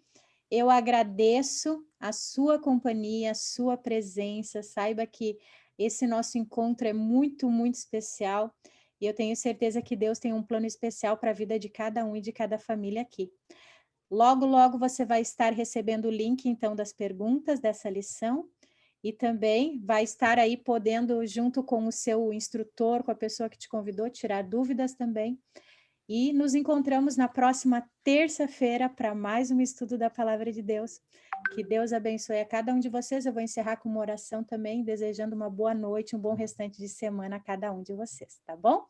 eu agradeço a sua companhia, a sua presença. Saiba que esse nosso encontro é muito, muito especial e eu tenho certeza que Deus tem um plano especial para a vida de cada um e de cada família aqui. Logo, logo você vai estar recebendo o link, então, das perguntas dessa lição e também vai estar aí podendo, junto com o seu instrutor, com a pessoa que te convidou, tirar dúvidas também. E nos encontramos na próxima terça-feira para mais um estudo da Palavra de Deus. Que Deus abençoe a cada um de vocês. Eu vou encerrar com uma oração também, desejando uma boa noite, um bom restante de semana a cada um de vocês, tá bom?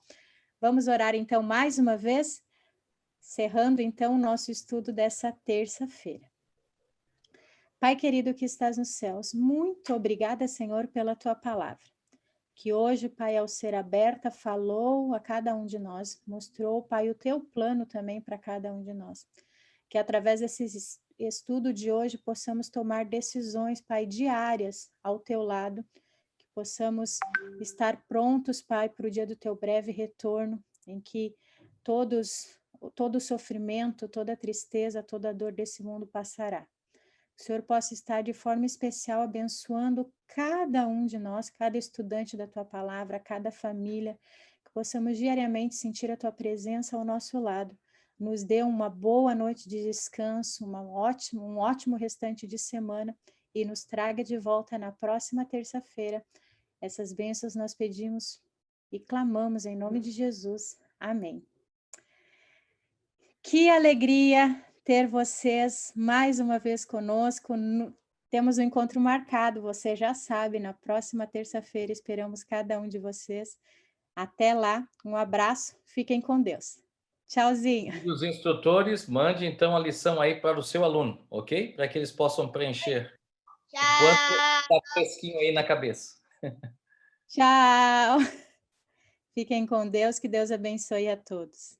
Vamos orar então mais uma vez, encerrando então o nosso estudo dessa terça-feira. Pai querido que estás nos céus, muito obrigada, Senhor, pela tua palavra. Que hoje, Pai, ao ser aberta, falou a cada um de nós, mostrou, Pai, o teu plano também para cada um de nós. Que através desse estudo de hoje possamos tomar decisões, Pai, diárias ao teu lado, que possamos estar prontos, Pai, para o dia do teu breve retorno, em que todo o sofrimento, toda a tristeza, toda a dor desse mundo passará. Que o Senhor possa estar de forma especial abençoando cada um de nós, cada estudante da tua palavra, cada família, que possamos diariamente sentir a tua presença ao nosso lado. Nos dê uma boa noite de descanso, um ótimo restante de semana e nos traga de volta na próxima terça-feira. Essas bênçãos nós pedimos e clamamos em nome de Jesus. Amém. Que alegria ter vocês mais uma vez conosco. Temos um encontro marcado, você já sabe, na próxima terça-feira esperamos cada um de vocês. Até lá, um abraço, fiquem com Deus. Tchauzinho. E os instrutores, mande então a lição aí para o seu aluno, ok? Para que eles possam preencher. Enquanto está fresquinho aí na cabeça. Tchau. Fiquem com Deus, que Deus abençoe a todos.